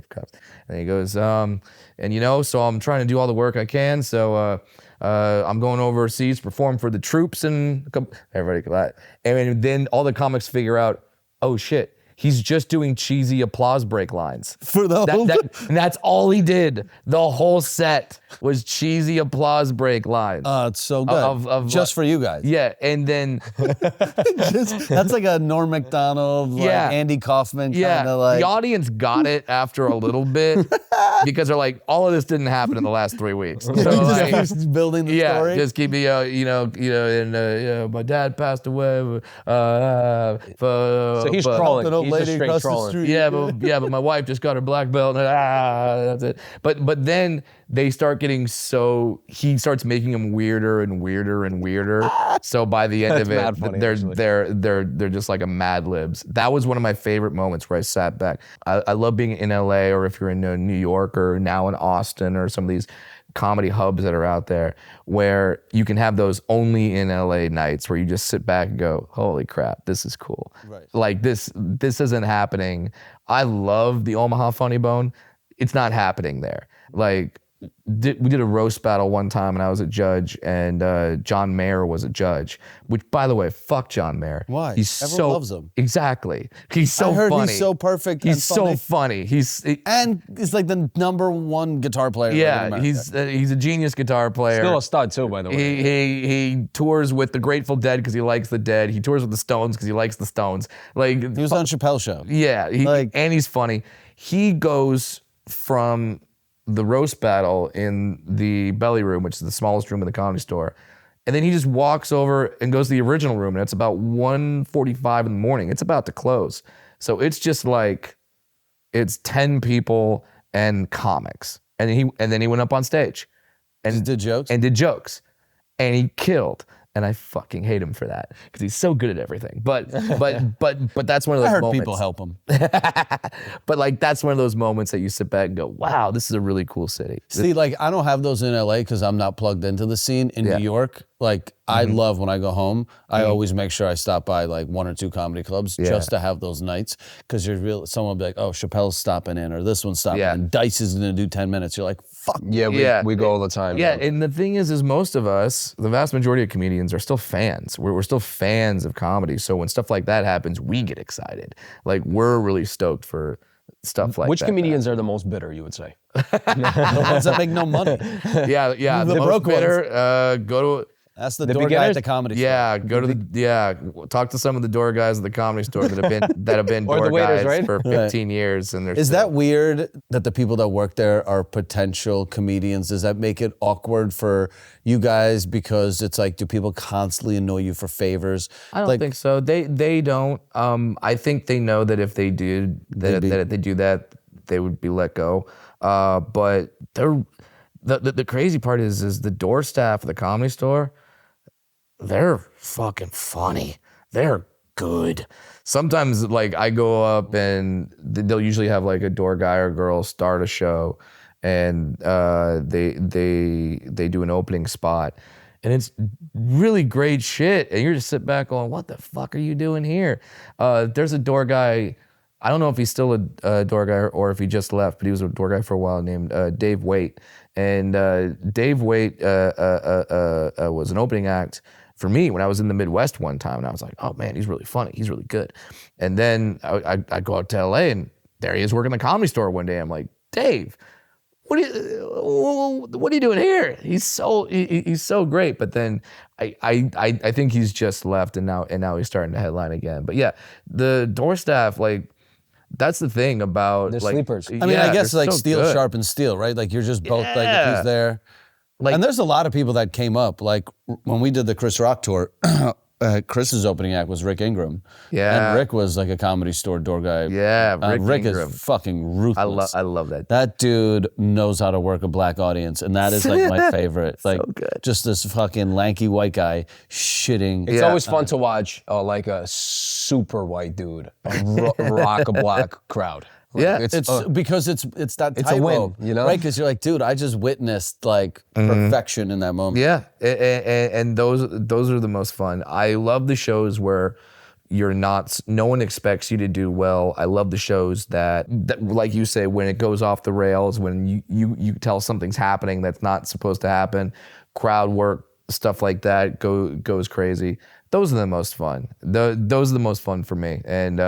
he goes, so I'm trying to do all the work I can. So I'm going overseas to perform for the troops, and everybody claps. And then all the comics figure out, oh shit, He's just doing cheesy applause break lines. For the whole And that's all he did. The whole set was cheesy applause break lines. it's so good. Just for you guys. Yeah, and then That's like a Norm Macdonald, like Andy Kaufman kind of like. the audience got it after a little bit because they're like, all of this didn't happen in the last 3 weeks. So like, Just building the story. just keep me, and my dad passed away. So he's trolling. An old He's lady just straight across the trolling. street. but my wife just got her black belt. And, that's it. But then they start getting he starts making them weirder and weirder and weirder. So by the end of it, mad funny, they're just like a Mad Libs. That was one of my favorite moments where I sat back. I love being in LA, or if you're in New York, or now in Austin, or some of these comedy hubs that are out there where you can have those only in LA nights where you just sit back and go, holy crap, this is cool. Right. Like this isn't happening. I love the Omaha Funny Bone. It's not happening there. Like we did a roast battle one time and I was a judge, and John Mayer was a judge, which, by the way, fuck John Mayer. Why? He's Everyone loves him. Exactly. He's so I heard funny. he's so perfect. He's and so funny. funny. And he's like the #1 guitar player. in America. He's a genius guitar player. Still a stud too, by the way. He tours with the Grateful Dead because he likes the Dead. He tours with the Stones because he likes the Stones. Like He was on Chappelle's show. yeah, and he's funny. He goes from the roast battle in the belly room, which is the smallest room in the Comedy Store, and then he just walks over and goes to the original room, and it's about 1:45 in the morning. It's about to close. So it's just like, it's 10 people and comics. And then he went up on stage and Just did jokes? And did jokes. And he killed. And I fucking hate him for that because he's so good at everything. But that's one of those I heard moments. people help him. But like, that's one of those moments that you sit back and go, wow, this is a really cool city. See, like, I don't have those in LA because I'm not plugged into the scene. In New York, like, I love when I go home, I always make sure I stop by like 1 or 2 comedy clubs just to have those nights, because someone will be like, oh, Chappelle's stopping in, or this one's stopping in. Dice is going to do 10 minutes. You're like, fuck. Yeah, we go all the time. Yeah, and the thing is most of us, the vast majority of comedians, are still fans. We're still fans of comedy. So when stuff like that happens, we get excited. Like, we're really stoked for stuff like Which that. comedians are the most bitter, you would say? The ones that make no money. Yeah. The The most broke ones. bitter, go to... That's the door guy at the comedy store. Yeah, talk to some of the door guys at the Comedy Store that have been Or the door waiters, guys right? for 15 years, and they're Is still- that weird that the people that work there are potential comedians? Does that make it awkward for you guys, because it's like, do people constantly annoy you for favors? I don't think so. They don't. I think they know that if they do that, if they do that, they would be let go. But the crazy part is the door staff of the Comedy Store. They're fucking funny. They're good. Sometimes, like, I go up and they'll usually have like a door guy or girl start a show, and they do an opening spot, and it's really great shit. And you're just sitting back going, "What the fuck are you doing here?" There's a door guy. I don't know if he's still a door guy or if he just left, but he was a door guy for a while, named Dave Waite. And Dave Waite was an opening act for me when I was in the Midwest one time, and I was like, oh man, he's really funny. He's really good. And then I go out to LA, and there he is working the Comedy Store one day. I'm like, Dave, what are you doing here? He's so great. But then I think he's just left, and now he's starting to headline again. But yeah, the door staff, like, that's the thing about, They're like, sleepers. I mean, I guess they're like so steel good. sharpens steel, right? Like, you're just both like, if Yeah. he's there. Like- And there's a lot of people that came up. Like, when we did the Chris Rock tour, Chris's opening act was Rick Ingram. Yeah. And Rick was like a Comedy Store door guy. Yeah, Rick Ingram. is fucking ruthless. I love that. That dude knows how to work a black audience, and that is like my favorite. Like, good. just this fucking lanky white guy shitting. It's always fun to watch like a super white dude rock a black crowd. Like, Yeah, It's because it's that It's a win, tightrope, you know? right? Because you're like, dude, I just witnessed like perfection in that moment. Yeah, and those are the most fun. I love the shows where no one expects you to do well. I love the shows that like you say, when it goes off the rails, when you tell something's happening that's not supposed to happen, crowd work, stuff like that goes crazy. those are the most fun. Those are the most fun for me. And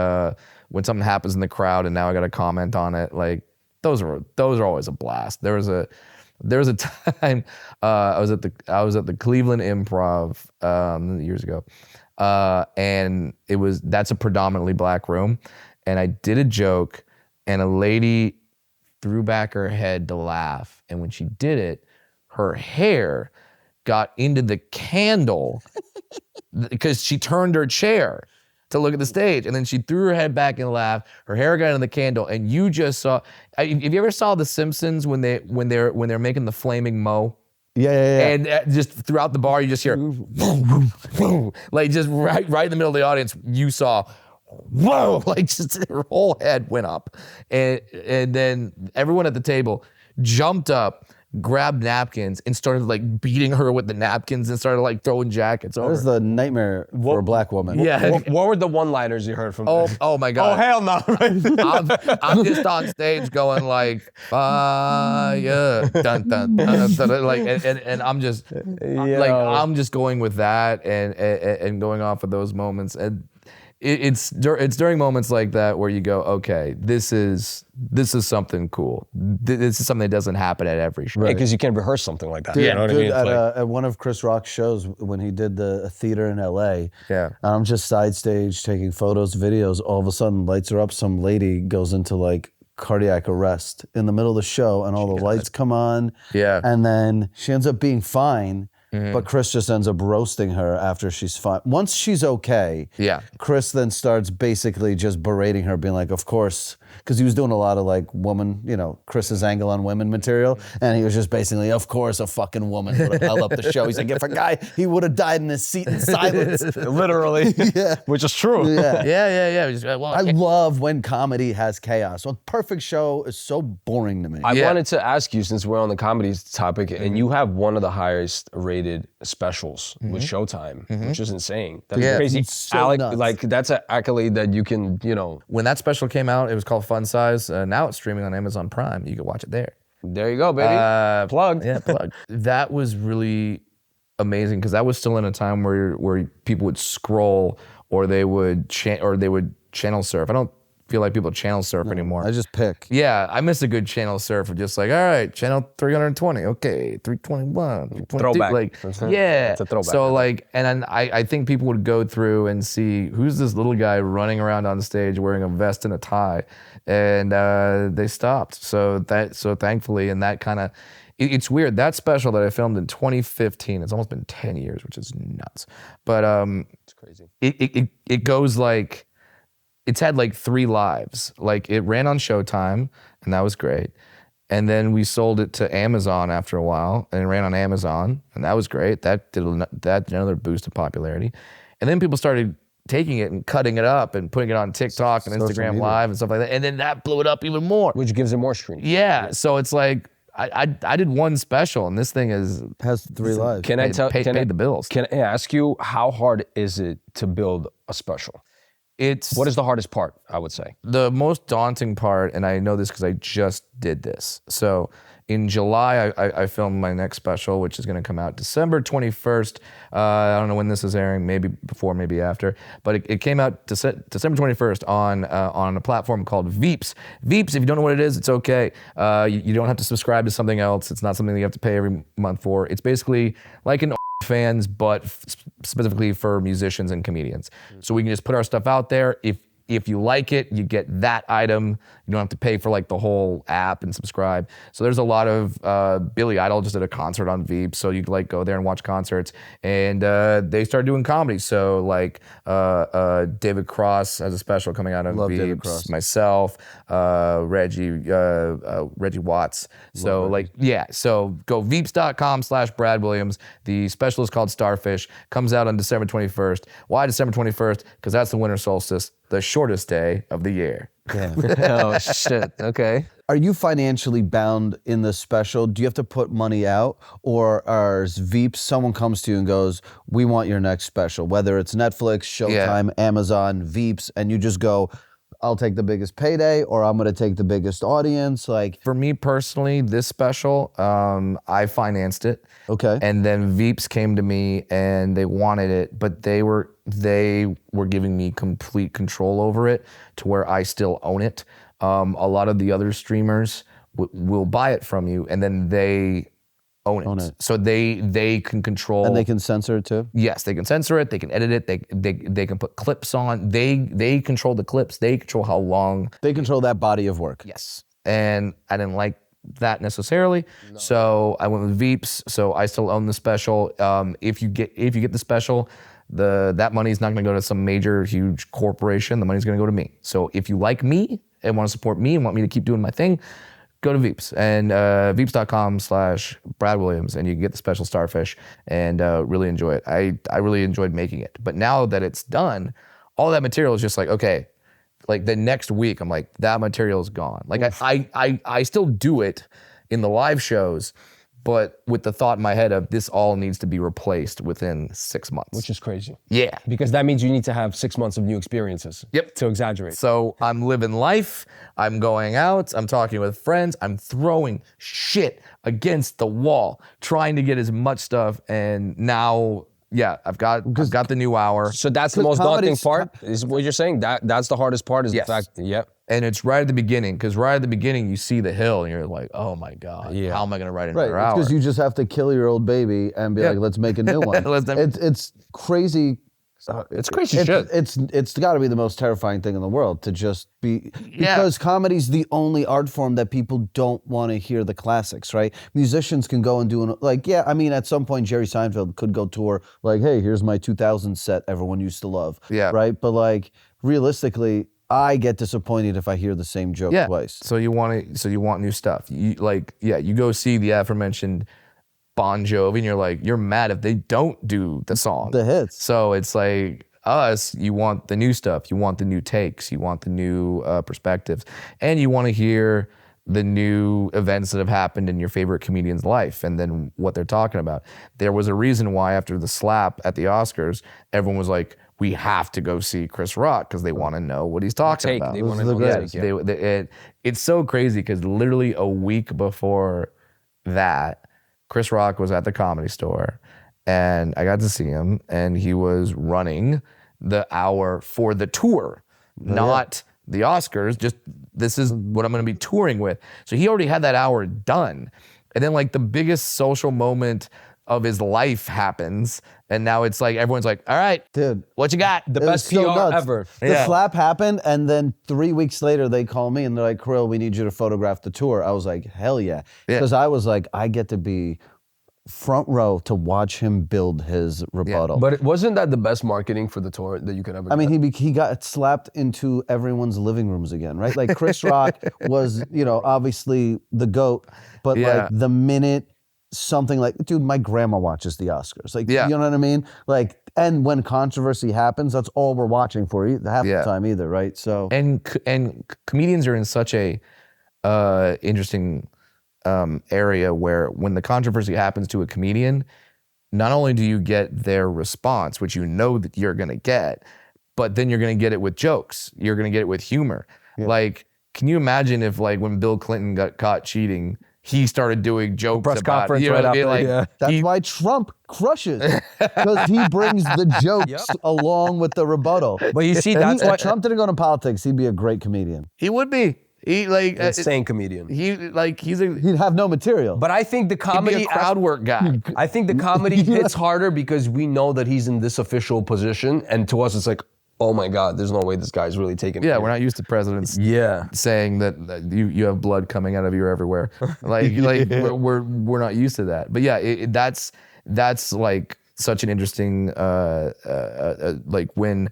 when something happens in the crowd and now I got to comment on it, like those are always a blast. There was a time I was at the Cleveland Improv years ago, and that's a predominantly black room, and I did a joke, and a lady threw back her head to laugh, and when she did it, her hair got into the candle because she turned her chair to look at the stage, and then she threw her head back and laughed. Her hair got into the candle, and you just saw. If you ever saw The Simpsons when they're making the flaming mow, Yeah. and just throughout the bar you just hear, like just right in the middle of the audience, you saw, whoa, like just her whole head went up, and then everyone at the table jumped up, grabbed napkins, and started like beating her with the napkins and started like throwing jackets over. That was the nightmare for a black woman. Yeah. What were the one-liners you heard from? Oh my God. Oh hell no! I'm just on stage going like fire, dun, dun, dun, dun, like, and I'm just like I'm just going with that and going off of those moments, and it's during moments like that where you go, okay, this is something cool. This is something that doesn't happen at every show. Because you can't rehearse something like that. Dude, You know what I mean? It's at one of Chris Rock's shows when he did the theater in LA, Yeah. I'm just side stage taking photos, videos. All of a sudden, lights are up. Some lady goes into like cardiac arrest in the middle of the show, and all the lights come on. Yeah. And then she ends up being fine. But Chris just ends up roasting her after she's fine. Once she's okay, Yeah. Chris then starts basically just berating her, being like, of course, because he was doing a lot of like woman, Chris's angle on women material. And he was just basically, of course, a fucking woman would have held up the show. He's like, if a guy, he would have died in his seat in silence. literally, which is true. Yeah. Yeah. Just, well, I love when comedy has chaos. A perfect show is so boring to me. I wanted to ask you, since we're on the comedy topic, and you have one of the highest rated specials with Showtime, which is insane. That's crazy. It's so nuts. Like that's an accolade that you can, when that special came out, it was called Fun Size. Now it's streaming on Amazon Prime. You can watch it there. There you go, baby. Plugged. Yeah, plugged. That was really amazing because that was still in a time where people would scroll or they would channel surf. I don't feel like people channel surf anymore. I just pick. Yeah, I miss a good channel surf of just like, all right, channel 320, okay, 321, 322. Throwback. Like, yeah. It's a throwback. So like, and then I think people would go through and see who's this little guy running around on stage wearing a vest and a tie, and they stopped. So thankfully, and that kind of, it's weird. That special that I filmed in 2015, it's almost been 10 years, which is nuts. But It's crazy. it goes like, it's had like 3 lives. Like it ran on Showtime, and that was great. And then we sold it to Amazon after a while, and it ran on Amazon, and that was great. That did another boost of popularity. And then people started taking it and cutting it up and putting it on TikTok and Instagram media. Live and stuff like that. And then that blew it up even more. Which gives it more streams. Yeah. So it's like I did one special, and this thing Has 3 lives. paid the bills. Can I ask you, how hard is it to build a special? What is the hardest part, I would say? The most daunting part, and I know this because I just did this. So in July, I filmed my next special, which is going to come out December 21st. I don't know when this is airing, maybe before, maybe after. But it came out December 21st on a platform called Veeps. Veeps, if you don't know what it is, it's okay. You don't have to subscribe to something else. It's not something that you have to pay every month for. It's basically like an fans, but specifically for musicians and comedians. So we can just put our stuff out there. If you like it, you get that item. You don't have to pay for like the whole app and subscribe. So there's a lot of Billy Idol just did a concert on Veep, so you could like go there and watch concerts. And they started doing comedy. So like David Cross has a special coming out on Love Veep. David Cross. Myself, Reggie Watts. So like so go veeps.com/Brad Williams. The special is called Starfish. Comes out on December 21st. Why December 21st? Because that's the winter solstice, the shortest day of the year. Oh, shit. Okay. Are you financially bound in this special? Do you have to put money out? Or are Veeps, someone comes to you and goes, we want your next special, whether it's Netflix, Showtime, Amazon, Veeps, and you just go, I'll take the biggest payday, or I'm going to take the biggest audience? Like, For me personally, this special, I financed it. okay. And then Veeps came to me and they wanted it, but they were they were giving me complete control over it to where I still own it. A lot of the other streamers will buy it from you, and then they own it. So they can control. And they can censor it too? Yes, they can censor it. They can edit it. They can put clips on. They control the clips. They control how long. They control that body of work. Yes. And I didn't like that necessarily. No. So I went with Veeps. So I still own the special. If you get the special, that money is not going to go to some major huge corporation. The money's going to go to me. So if you like me and want to support me and want me to keep doing my thing, go to Veeps and veeps.com/Brad Williams, and you can get the special starfish and really enjoy it. I really enjoyed making it. But now that it's done, all that material is just like, okay, like the next week, I'm like, that material is gone. Like I still do it in the live shows, but with the thought in my head of this all needs to be replaced within 6 months. Which is crazy. Yeah. Because that means you need to have 6 months of new experiences. Yep. To exaggerate. So I'm living life, I'm going out, I'm talking with friends, I'm throwing shit against the wall, trying to get as much stuff, and now, yeah, I've got the new hour. So that's the most daunting part, is what you're saying? That's the hardest part, is the fact, And it's right at the beginning, because right at the beginning you see the hill and you're like, oh my God, how am I gonna write another hour? Because you just have to kill your old baby and be like, let's make a new one. It's crazy. It's crazy shit. It's got to be the most terrifying thing in the world to just be, because comedy's the only art form that people don't want to hear the classics, right? Musicians can go and do at some point Jerry Seinfeld could go tour like, hey, here's my 2000 set everyone used to love, right? But like realistically, I get disappointed if I hear the same joke twice. So you want new stuff. You go see the aforementioned Bon Jovi and you're mad if they don't do the song. The hits. So it's like us, you want the new stuff, you want the new takes, you want the new perspectives, and you want to hear the new events that have happened in your favorite comedian's life and then what they're talking about. There was a reason why after the slap at the Oscars, everyone was like, we have to go see Chris Rock because they want to know what he's talking about. They want to know it's so crazy because literally a week before that, Chris Rock was at the Comedy Store and I got to see him, and he was running the hour for the tour, not the Oscars. Just, this is what I'm going to be touring with. So he already had that hour done. And then like the biggest social moment of his life happens, and now it's like everyone's like, all right, dude, what you got? The best PR ever. The slap happened, and then 3 weeks later they call me and they're like, Krill, we need you to photograph the tour. I was like, hell yeah. Because I was like, I get to be front row to watch him build his rebuttal. But wasn't that the best marketing for the tour that you could ever do? I mean, he got slapped into everyone's living rooms again, right? Like Chris Rock was, obviously the GOAT, but like the minute something like, dude, my grandma watches the Oscars. Like, you know what I mean? Like, and when controversy happens, that's all we're watching for half the time either, right? So and comedians are in such a interesting area where when the controversy happens to a comedian, not only do you get their response, which you know that you're gonna get, but then you're gonna get it with jokes. You're gonna get it with humor. Like, can you imagine if like when Bill Clinton got caught cheating, he started doing jokes press about conference it. You know right what I mean? after, Like, that's why Trump crushes, because he brings the jokes along with the rebuttal. But you see, that's why if Trump didn't go into politics, he'd be a great comedian. He would be. He like insane comedian. He'd have no material. But I think the comedy he'd be a crowd work guy. I think the comedy hits harder because we know that he's in this official position, and to us it's like, oh my God, there's no way this guy's really taking it. Yeah, we're not used to presidents saying that you have blood coming out of you everywhere. like we're not used to that. But yeah, that's like such an interesting like when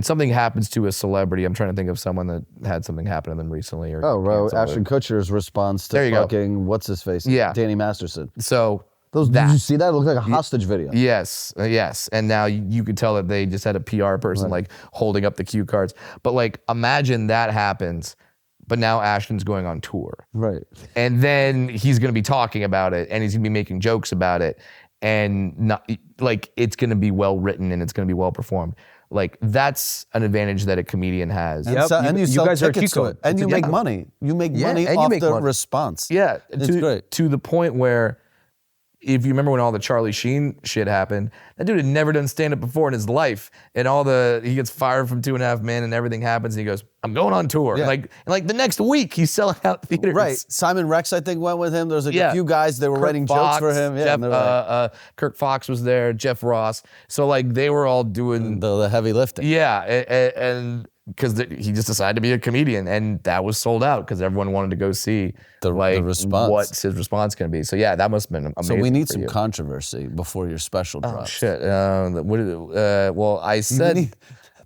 something happens to a celebrity. I'm trying to think of someone that had something happen to them recently. Or Ashton Kutcher's response to fucking what's his face? Yeah, Danny Masterson. So. Did you see that? It looked like a hostage video. Yes. And now you could tell that they just had a PR person like holding up the cue cards. But like, imagine that happens, but now Ashton's going on tour. Right. And then he's going to be talking about it, and he's going to be making jokes about it, and not like it's going to be well written and it's going to be well performed. Like, that's an advantage that a comedian has. And you sell tickets to it. And you make money. You make money off the response. Yeah. It's great. To the point where if you remember when all the Charlie Sheen shit happened, that dude had never done stand-up before in his life. And he gets fired from 2.5 Men and everything happens and he goes, I'm going on tour. Yeah. And like the next week, he's selling out theaters. Right. Simon Rex, I think, went with him. There was a few guys that were Kirk writing Fox, jokes for him. Yeah, Jeff, and they were Kirk Fox was there, Jeff Ross. So like they were all doing the heavy lifting. Yeah, and because he just decided to be a comedian, and that was sold out because everyone wanted to go see the response. What's his response going to be. So yeah, that must have been amazing. So we need some you. controversy before your special Oh drops. shit! Well, I said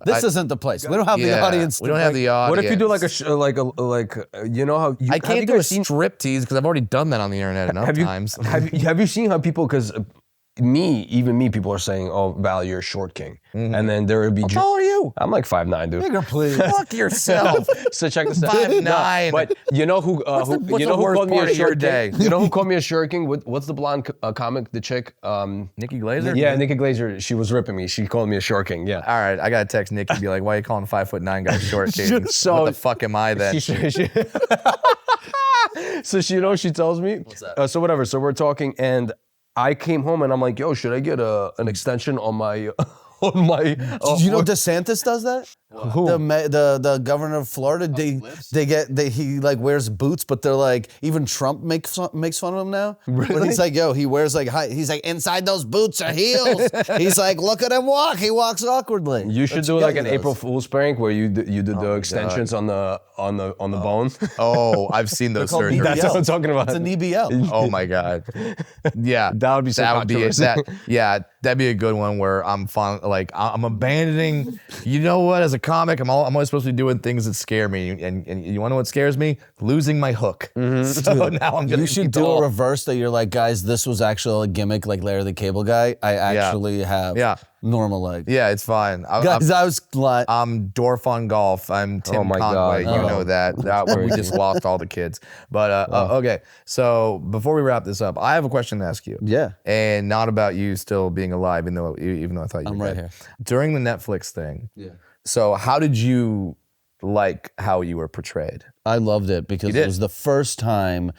this isn't the place. We don't have the audience. We don't have the audience. What if you do like you know how you I can't do a striptease because I've already done that on the internet enough times. Have you seen how people, because even me, people are saying, oh, Val, you're a short king. And then there would be... How tall are you? I'm like 5'9", dude. Bigger, please. Fuck yourself. So check this out. 5'9". But you know who what's you the know who worst called me part a of your short day? king? You know who called me a short king? What's the blonde comic, the chick? Nikki Glaser? Yeah, Nikki Glaser. She was ripping me. She called me a short king. Yeah. All right, I gotta text Nikki. Be like, why are you calling 5'9" guy short king? So- What the fuck am I then? So she, you know, she tells me. What's that? So whatever. So we're talking, and I came home and I'm like, yo, should I get an extension on my on my? You know DeSantis does that? Who? The governor of Florida, he like wears boots, but they're like, even Trump makes fun of him now. Really? But he's like, yo, he wears like he's like, inside those boots are heels. He's like, look at him walk. He walks awkwardly. You should That's do what like he an does. April Fool's prank where you did the extensions on the bone. Oh, I've seen those called surgeries. BBL. That's what I'm talking about. It's an EBL. Oh my god. Yeah, That would be so controversial. that'd be a good one where I'm I'm abandoning. You know what? As a comic, I'm always supposed to be doing things that scare me, and you want to know what scares me? Losing my hook. So now I'm gonna. You should do a reverse that you're like, guys, this was actually a gimmick like Larry the Cable Guy. I actually have normal legs. Yeah, it's fine. Guys, I was like, I'm Dorf on golf. I'm Tim Oh my Conway. God. You know that. We just lost all the kids. But okay, so before we wrap this up, I have a question to ask you. yeah. And not about you still being alive, even though I thought you I'm were right dead. here. During the Netflix thing. Yeah. So how did you like how you were portrayed? I loved it because it was the first time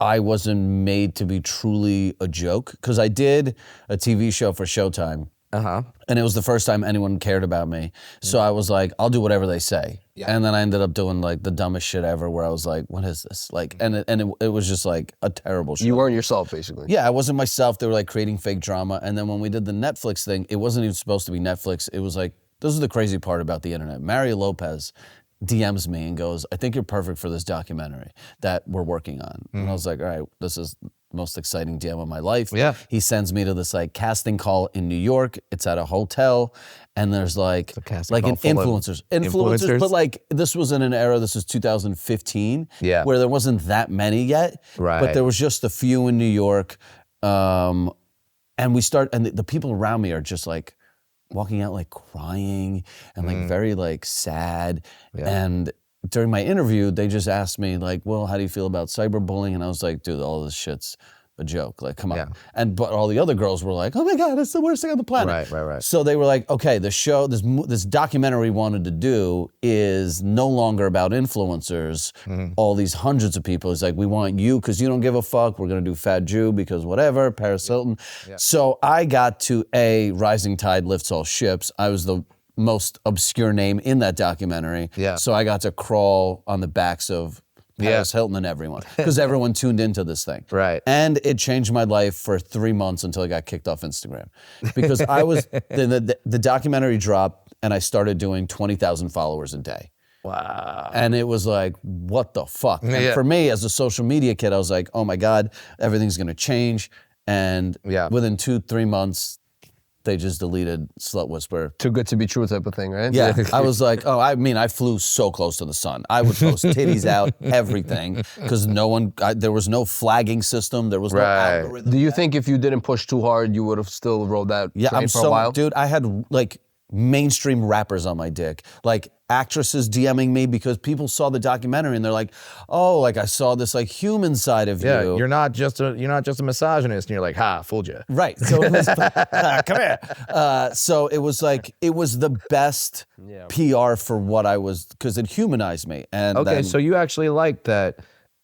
I wasn't made to be truly a joke. Because I did a TV show for Showtime. And it was the first time anyone cared about me. So I was like, I'll do whatever they say. Yeah. And then I ended up doing like the dumbest shit ever where I was like, what is this? Like, and it was just like a terrible show. You weren't yourself, basically. Yeah, I wasn't myself. They were like creating fake drama. And then when we did the Netflix thing, it wasn't even supposed to be Netflix. It was like, this is the crazy part about the internet. Mario Lopez DMs me and goes, I think you're perfect for this documentary that we're working on. And I was like, all right, this is the most exciting DM of my life. Yeah. He sends me to this like casting call in New York. It's at a hotel. And there's like casting an call full of influencers, but like this was in an era, this was 2015, where there wasn't that many yet. Right. But there was just a few in New York. And the people around me are just like walking out like crying and like very like sad. And during my interview, they just asked me like, well, how do you feel about cyberbullying? And I was like, dude, all this shit's a joke. Like, come on. But all the other girls were like, oh my God, it's the worst thing on the planet. Right. So they were like, okay, the show, this documentary we wanted to do is no longer about influencers, all these hundreds of people. It's like, we want you because you don't give a fuck. We're going to do Fat Jew because whatever, Paris Hilton. So I got to rising tide lifts all ships. I was the most obscure name in that documentary. Yeah. So I got to crawl on the backs of Paris Hilton and everyone because everyone tuned into this thing. Right. And it changed my life for 3 months until I got kicked off Instagram because I was the documentary dropped and I started doing 20,000 followers a day. Wow. And it was like, what the fuck? And for me as a social media kid, I was like, oh my God, everything's going to change. And within 2-3 months, they just deleted Slut Whisperer. Too good to be true type of thing, right? Yeah, I was like, I flew so close to the sun. I would post titties out, everything, because there was no flagging system. There was no algorithm. Do you think if you didn't push too hard, you would have still rode that train for a while? Dude, I had like mainstream rappers on my dick, like actresses DMing me because people saw the documentary and they're like, oh, like I saw this like human side of you. You're not just a misogynist, and you're like, ha, fooled you. Right. So it was, come here. So it was like, it was the best PR for what I was, because it humanized me. And okay, then, so you actually liked that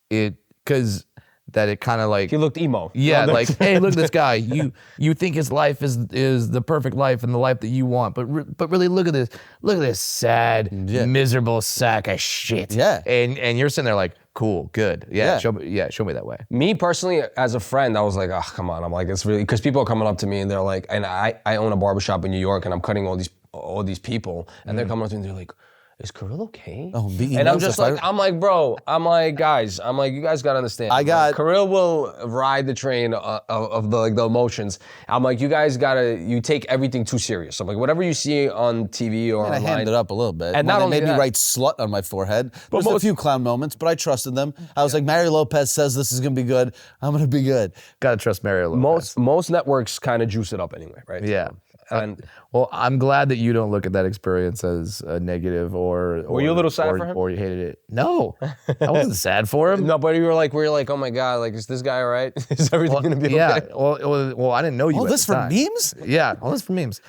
because that it kind of like He looked emo. yeah, like, hey, look at this guy. You think his life is the perfect life and the life that you want, but really look at this sad, miserable sack of shit. Yeah. And you're sitting there like, cool, good, Yeah. show me that way. Me personally, as a friend, I was like, oh, come on. I'm like, it's really, because people are coming up to me and they're like, and I own a barbershop in New York and I'm cutting all these people and they're coming up to me and they're like, is Kirill okay? Oh, and I'm just like, I'm like, bro, I'm like, guys, you guys gotta understand. Kirill will ride the train of the emotions. I'm like, you guys you take everything too serious. I'm like, whatever you see on TV or I online. hammed it up a little bit. And When not they only made me that- write slut on my forehead. There's a few clown moments, but I trusted them. I was like, Mario Lopez says this is gonna be good. I'm gonna be good. Gotta trust Mario Lopez. Most networks kind of juice it up anyway, right? Yeah. And Well, I'm glad that you don't look at that experience as a negative or Were you a little sad for him? Or you hated it. No, I wasn't sad for him. no, but we were like, oh my God, like, is this guy all right? Is everything gonna be Yeah. okay? Well, I didn't know you. All at this the for time. memes? Yeah, all this for memes.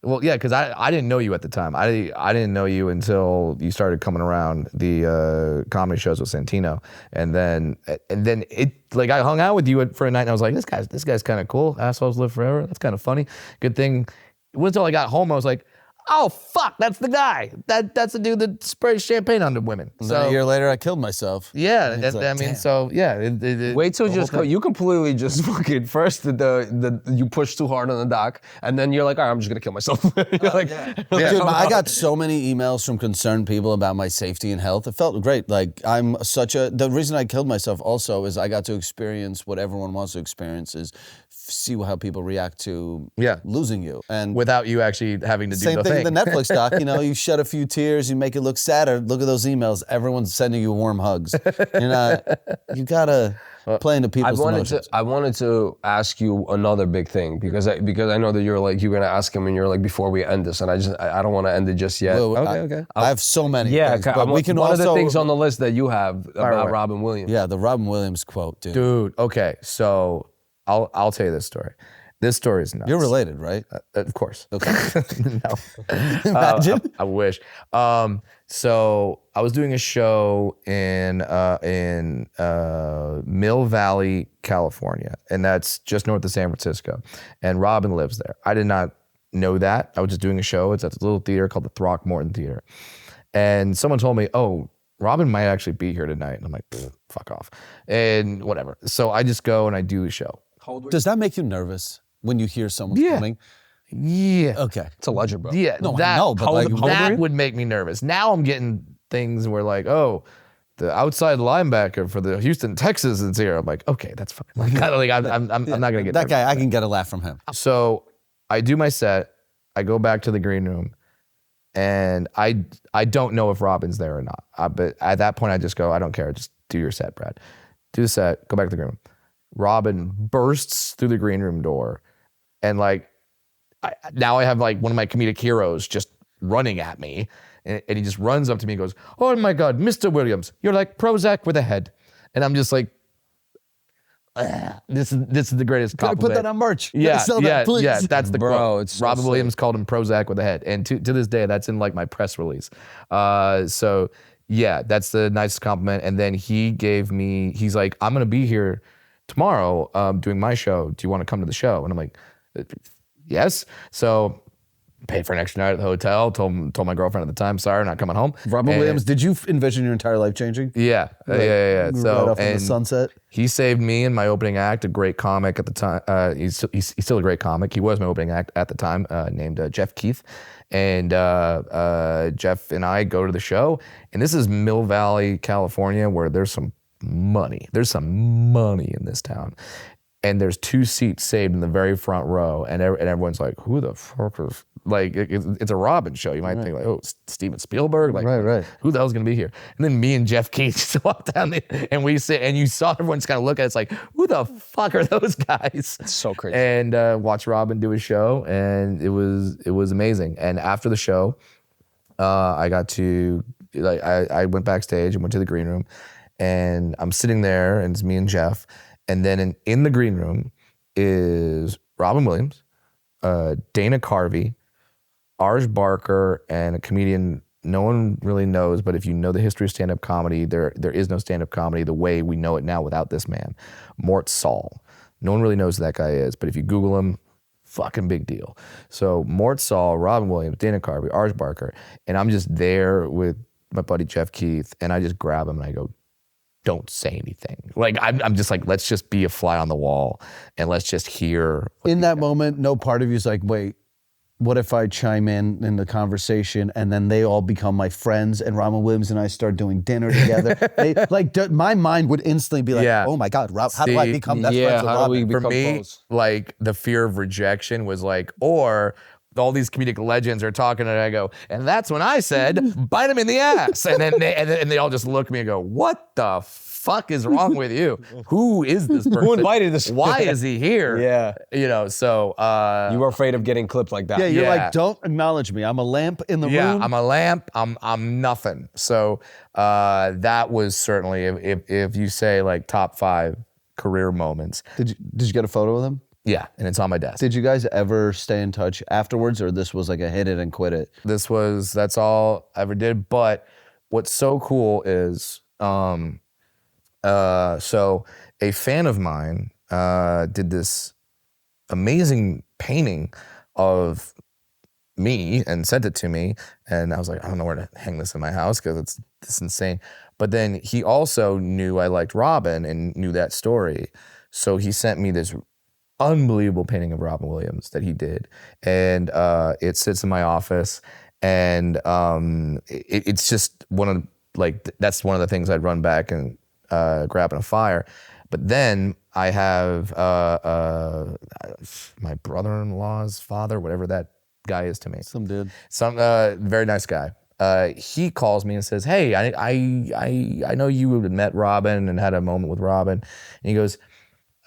Well, yeah, because I didn't know you at the time. I didn't know you until you started coming around the comedy shows with Santino, and then it like I hung out with you for a night, and I was like, this guy's kind of cool. Assholes live forever. That's kind of funny. Good thing. It wasn't until I got home I was like, oh fuck, that's the guy. That's the dude that sprays champagne onto women. And So then a year later, I killed myself. yeah, It's like, I mean, damn. so yeah. Wait till the whole just thing. you completely just fucking first you push too hard on the dock, and then you're like, all right, I'm just gonna kill myself. You're like, Dude, I got so many emails from concerned people about my safety and health. It felt great. Like the reason I killed myself also is I got to experience what everyone wants to experience is see how people react to losing you. And without you actually having to do same the thing thing. with the Netflix doc, you shed a few tears, you make it look sadder. Look at those emails. Everyone's sending you warm hugs. You gotta play into people's emotions. I wanted to ask you another big thing because I know that you're gonna ask him and you're like, before we end this, and I don't want to end it just yet. Well, Okay. I have so many Yeah, things, but we can one also, of the things on the list that you have about away. Robin Williams. yeah, the Robin Williams quote, dude. Dude, okay, so I'll tell you this story. This story is nuts. You're related, right? Of course. Okay. No. Imagine. I wish. So I was doing a show in Mill Valley, California, and that's just north of San Francisco. And Robin lives there. I did not know that. I was just doing a show. It's at this little theater called the Throckmorton Theater. And someone told me, oh, Robin might actually be here tonight. And I'm like, fuck off. And whatever. So I just go and I do the show. Does that make you nervous when you hear someone's coming? Yeah. Okay. It's a legend, bro. Yeah, No, I that, know, but like, that would make me nervous. Now I'm getting things where like, oh, the outside linebacker for the Houston Texans is here. I'm like, okay, that's fine. Like, I'm not gonna get that nervous. guy, I can get a laugh from him. So I do my set. I go back to the green room, and I don't know if Robin's there or not. But at that point, I just go, I don't care. Just do your set, Brad. Do the set. Go back to the green room. Robin bursts through the green room door, and like now I have like one of my comedic heroes just running at me, and he just runs up to me and goes, "Oh my God, Mr. Williams, you're like Prozac with a head," and I'm just like, "This is the greatest compliment." Put that on merch. Yeah, Sell that, please. yeah, that's the Bro, quote. it's so Robin sick. Williams called him Prozac with a head, and to this day, that's in like my press release. So yeah, that's the nicest compliment. And then he's like, "I'm gonna be here tomorrow doing my show. Do you want to come to the show?" And I'm like, yes. So paid for an extra night at the hotel. Told my girlfriend at the time, sorry, I'm not coming home. Robin And- Williams, did you envision your entire life changing? Yeah, yeah. So right off in the and sunset. he saved me in my opening act. A great comic at the time. He's still a great comic. He was my opening act at the time, named Jeff Keith. And Jeff and I go to the show, and this is Mill Valley, California, where there's some money. There's some money in this town. And there's 2 seats saved in the very front row, and everyone's like, "Who the fuck is?" Like, it's a Robin show. You might think like, "Oh, Steven Spielberg." Like, Right. Who the hell's gonna be here? And then me and Jeff Keith just walk down and we sit, and you saw everyone's kind of look at us like, "Who the fuck are those guys?" It's so crazy. And watch Robin do his show, and it was amazing. And after the show, I got to like I went backstage and went to the green room, and I'm sitting there, and it's me and Jeff. And then in the green room is Robin Williams, Dana Carvey, Arj Barker, and a comedian no one really knows, but if you know the history of stand-up comedy, there is no stand-up comedy the way we know it now without this man, Mort Saul. No one really knows who that guy is, but if you Google him, fucking big deal. So Mort Saul, Robin Williams, Dana Carvey, Art Barker, and I'm just there with my buddy Jeff Keith, and I just grab him and I go, don't say anything. Like, I'm just like, let's just be a fly on the wall and let's just hear. In that moment, no part of you is like, wait, what if I chime in the conversation and then they all become my friends and Robin Williams and I start doing dinner together? My mind would instantly be like, oh my God, how do I become best friends with Robin? For me, like the fear of rejection was like, or all these comedic legends are talking and I go, and that's when I said, bite him in the ass. And then they all just look at me and go, what the fuck is wrong with you? Who is this person? Who invited this? Why is he here? Yeah. You know, so. You were afraid of getting clipped like that. Yeah, you're like, don't acknowledge me. I'm a lamp in the room. Yeah, I'm a lamp. I'm nothing. So that was certainly, if you say like top 5 career moments. Did you get a photo of them? Yeah, and it's on my desk. Did you guys ever stay in touch afterwards, or this was like a hit it and quit it? That's all I ever did. But what's so cool is, so a fan of mine did this amazing painting of me and sent it to me, and I was like, I don't know where to hang this in my house because it's insane. But then he also knew I liked Robin and knew that story, so he sent me this unbelievable painting of Robin Williams that he did, and it sits in my office, and it's just that's one of the things I'd run back and grab in a fire. But then I have my brother-in-law's father, whatever that guy is to me. Some dude. Some very nice guy. He calls me and says, "Hey, I know you had met Robin and had a moment with Robin." And he goes,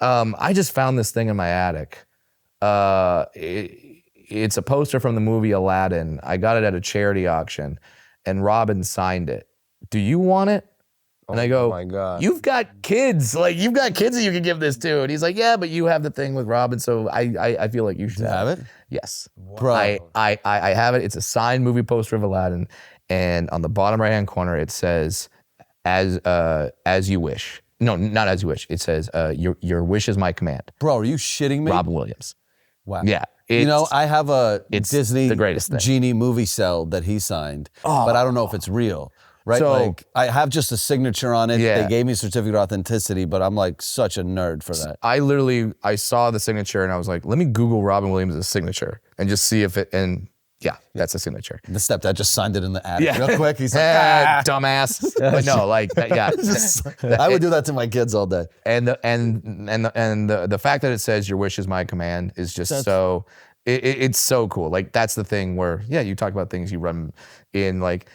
I just found this thing in my attic. It's a poster from the movie Aladdin. I got it at a charity auction, and Robin signed it. Do you want it? And I go, oh my God. You've got kids. Like, you've got kids that you can give this to. And he's like, yeah, but you have the thing with Robin, so I feel like you should have it. Yes. Bro. I have it. It's a signed movie poster of Aladdin, and on the bottom right-hand corner, it says, as you wish. No, not as you wish. It says, your wish is my command. Bro, are you shitting me? Robin Williams. Wow. Yeah. You know, I have a Disney the greatest thing. Genie movie cell that he signed, but I don't know if it's real. Right? So, like, I have just a signature on it. Yeah. They gave me a certificate of authenticity, but I'm like such a nerd for that. I saw the signature and I was like, let me Google Robin Williams' signature and just see if it, and yeah, that's a signature. The stepdad just signed it in the attic real quick. He's like, dumbass. But no, like, yeah. I would do that to my kids all day. And the fact that it says your wish is my command is just it's so cool. Like, that's the thing where, yeah, you talk about things you run in, like,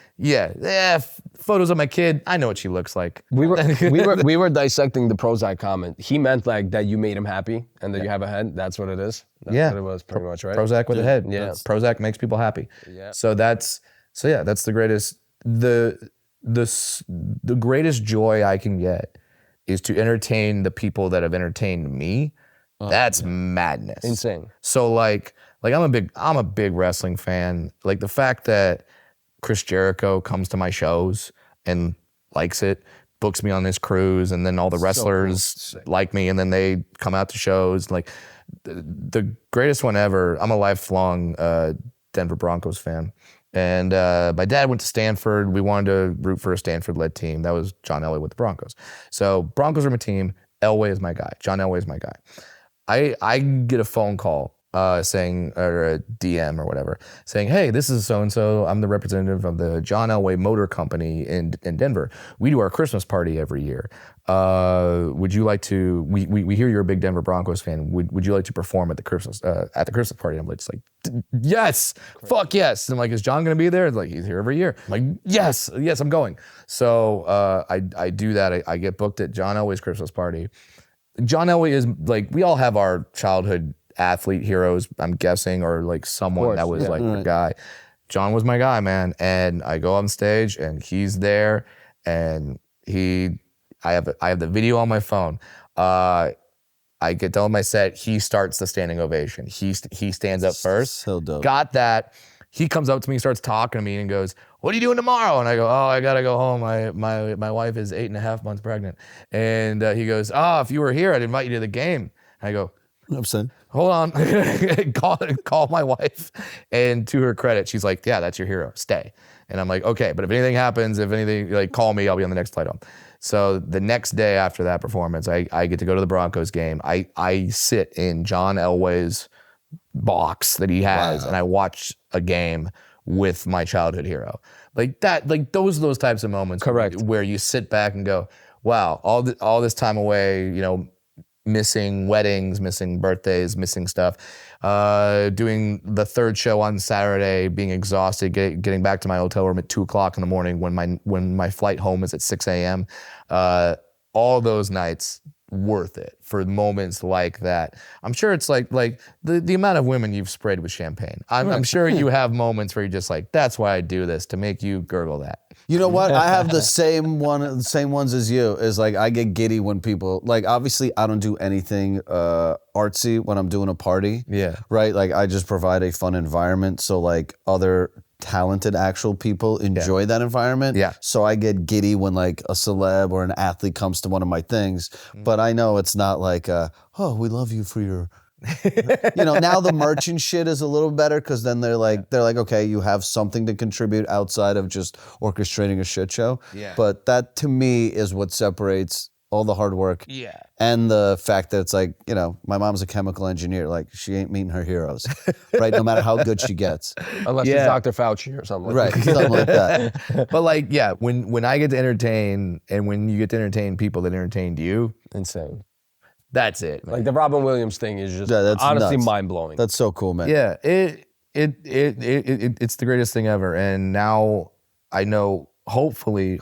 photos of my kid. I know what she looks like. We were dissecting the Prozac comment. He meant like that you made him happy and that you have a head. That's what it is. That's what it was pretty much, right? Prozac with a head. Yeah. Prozac makes people happy. Yeah. So that's the greatest. The greatest joy I can get is to entertain the people that have entertained me. That's madness. Insane. So like I'm a big wrestling fan. Like, the fact that Chris Jericho comes to my shows and likes it, books me on this cruise, and then all the wrestlers like me, and then they come out to shows. Like, the greatest one ever. I'm a lifelong Denver Broncos fan. And my dad went to Stanford. We wanted to root for a Stanford-led team. That was John Elway with the Broncos. So Broncos are my team. Elway is my guy. John Elway is my guy. I get a phone call saying, or a DM or whatever, saying, hey, this is so-and-so. I'm the representative of the John Elway Motor Company in Denver. We do our Christmas party every year. Would you like to, we hear you're a big Denver Broncos fan. Would you like to perform at the Christmas party? I'm just like, yes, fuck yes. And I'm like, is John gonna be there? It's like, he's here every year. I'm like, yes, I'm going. So I do that. I get booked at John Elway's Christmas party. John Elway is like, we all have our childhood athlete heroes, I'm guessing, or like someone that was like your guy. John was my guy, man. And I go on stage and he's there, and I have the video on my phone. I get done with my set. He starts the standing ovation. He stands up first. So dope. Got that. he comes up to me, starts talking to me, and goes, "What are you doing tomorrow?" And I go, "Oh, I gotta go home. My wife is 8.5 months pregnant." And he goes, "Oh, if you were here, I'd invite you to the game." And I go, I'm saying, hold on, call my wife, and to her credit, she's like, "Yeah, that's your hero. Stay." And I'm like, "Okay, but if anything happens, if anything, like, call me. I'll be on the next flight home." So the next day after that performance, I get to go to the Broncos game. I sit in John Elway's box that he has, and I watch a game with my childhood hero. Like that, like those types of moments. Correct. Where you sit back and go, wow, all this time away, you know, missing weddings, missing birthdays, missing stuff, doing the third show on Saturday, being exhausted, getting back to my hotel room at 2:00 in the morning when my flight home is at 6 a.m. All those nights worth it for moments like that. I'm sure it's like the amount of women you've sprayed with champagne. I'm sure you have moments where you're just like, that's why I do this, to make you gurgle that. You know what? I have the same ones as you. Is like I get giddy when people, like, obviously I don't do anything artsy when I'm doing a party. Yeah. Right? Like I just provide a fun environment so like other talented actual people enjoy that environment. Yeah. So I get giddy when like a celeb or an athlete comes to one of my things. But I know it's not like, oh, we love you for your you know, now the merchant shit is a little better because then they're like, okay, you have something to contribute outside of just orchestrating a shit show. Yeah. But that to me is what separates all the hard work. Yeah. And the fact that it's like, you know, my mom's a chemical engineer. Like she ain't meeting her heroes, right? No matter how good she gets. Unless it's Dr. Fauci or something. Right, something like that. But like, yeah, when I get to entertain and when you get to entertain people that entertained you, Insane. that's it, man. Like the Robin Williams thing is just That's honestly nuts. mind-blowing. That's so cool, man. Yeah, it's the greatest thing ever. And now I know, hopefully,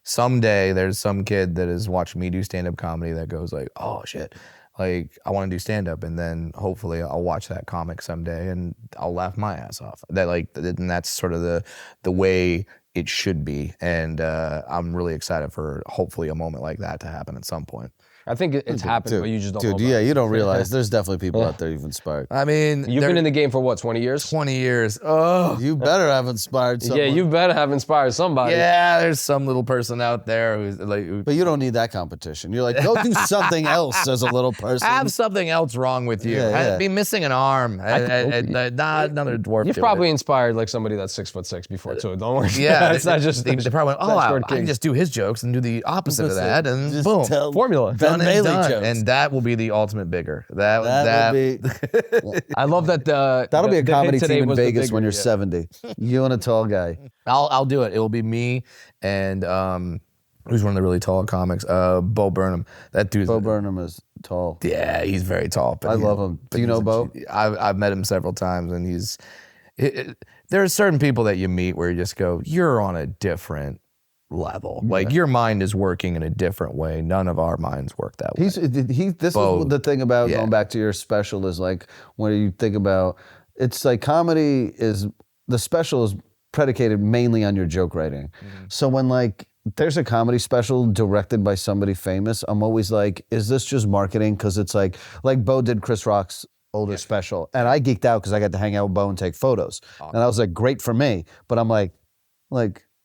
someday there's some kid that is watching me do stand-up comedy that goes like, oh shit, like I want to do stand-up, and then hopefully I'll watch that comic someday and I'll laugh my ass off. And that's sort of the way it should be. And I'm really excited for hopefully a moment like that to happen at some point. I think it's happened, but you just don't know. Dude, yeah, you don't realize there's definitely people out there you've inspired. I mean, You've been in the game for what, 20 years? 20 years. Oh, You better have inspired someone. Yeah, you better have inspired somebody. yeah, there's some little person out there who's like, But you don't need that competition. You're like, go do something else as a little person. have something else wrong with you. Yeah. Be missing an arm. Not another dwarf. You've doing probably it. inspired like somebody that's 6'6" before too. Don't worry. Yeah, it's not just they probably went, oh, I can just do his jokes and do the opposite of that, and Just boom, tell formula. Ben done and Bailey done. jokes. And that will be the ultimate bigger. That would be. I love that. That'll be a the comedy hit today team in was the Vegas bigger, when you're yeah. 70. You and a tall guy. I'll do it. It will be me and who's one of the really tall comics? Bo Burnham. That dude's Bo Burnham is tall. Yeah, he's very tall. But I love him. Do you know Bo? I've met him several times, and there are certain people that you meet where you just go, you're on a different level. Like your mind is working in a different way. None of our minds work that way. This Bo, is the thing about yeah. going back to your special is like when you think about it's like comedy is the special is predicated mainly on your joke writing. So when like there's a comedy special directed by somebody famous, I'm always like, is this just marketing? Because it's like Bo did Chris Rock's older special, and I geeked out because I got to hang out with Bo and take photos, and I was like, great for me. But I'm like.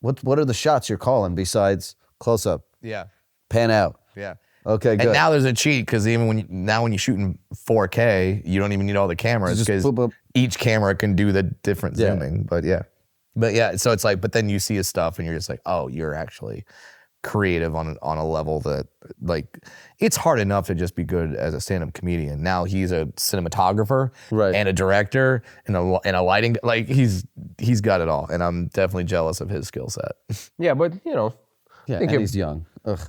What are the shots you're calling besides close up, Yeah. pan out? Yeah. Okay, good. And now there's a cheat because even when you're shooting 4K, you don't even need all the cameras Just because boop, boop. each camera can do the different Yeah. zooming. But yeah, so it's like, but then you see his stuff and you're just like, oh, you're actually creative on a level that like it's hard enough to just be good as a stand-up comedian. Now he's a cinematographer Right. and a director and a lighting, like he's got it all, and I'm definitely jealous of his skill set. Yeah, but you know, Yeah, think and it- he's young. Ugh.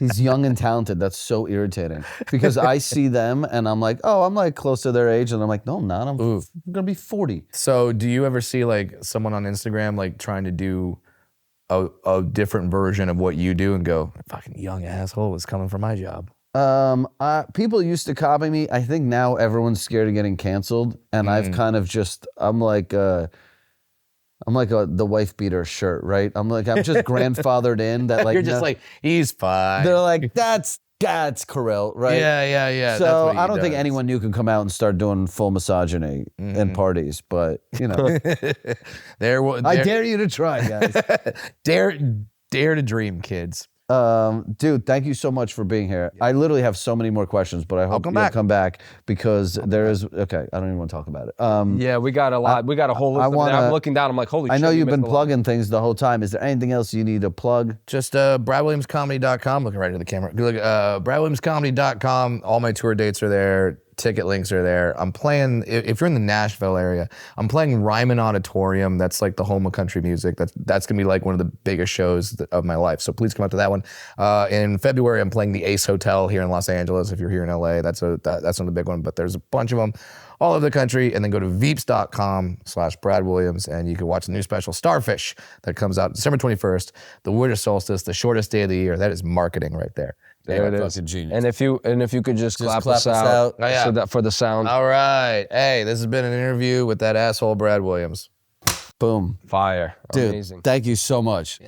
He's young and talented. That's so irritating because I see them and I'm like, oh, I'm like close to their age, and I'm like, no, I'm not. I'm gonna be 40. So do you ever see like someone on Instagram like trying to do a different version of what you do and go, fucking young asshole was coming for my job? People used to copy me. I think now everyone's scared of getting canceled, and I've kind of just I'm like the wife beater shirt, right? I'm just grandfathered in that like You're just like, he's fine. they're like, that's That's Kirill, right? Yeah. So that's what he I don't think does. anyone new can come out and start doing full misogyny in parties, but you know, I dare you to try, guys. dare to dream, kids. Dude, thank you so much for being here. I literally have so many more questions, but I hope you'll come back because there is. Okay, I don't even want to talk about it. Yeah, we got a lot. We got a whole list. I'm looking down. I'm like, holy shit. I know you've been missed a lot. plugging things the whole time. Is there anything else you need to plug? Just BradWilliamsComedy.com. Looking right at the camera. Look, BradWilliamsComedy.com. All my tour dates are there. Ticket links are there. I'm playing, if you're in the Nashville area, I'm playing Ryman Auditorium. That's like the home of country music. That's gonna be like one of the biggest shows of my life. So please come out to that one. In February, I'm playing the Ace Hotel here in Los Angeles. If you're here in LA, that's one of the big ones. But there's a bunch of them all over the country. And then go to veeps.com/Brad Williams, and you can watch the new special Starfish that comes out December 21st, the winter solstice, the shortest day of the year. That is marketing right there. There it is. Genius. And if you could just clap us out, Oh, yeah. so that for the sound. All right. Hey, this has been an interview with that asshole Brad Williams. Boom. Fire. Dude, Amazing. thank you so much.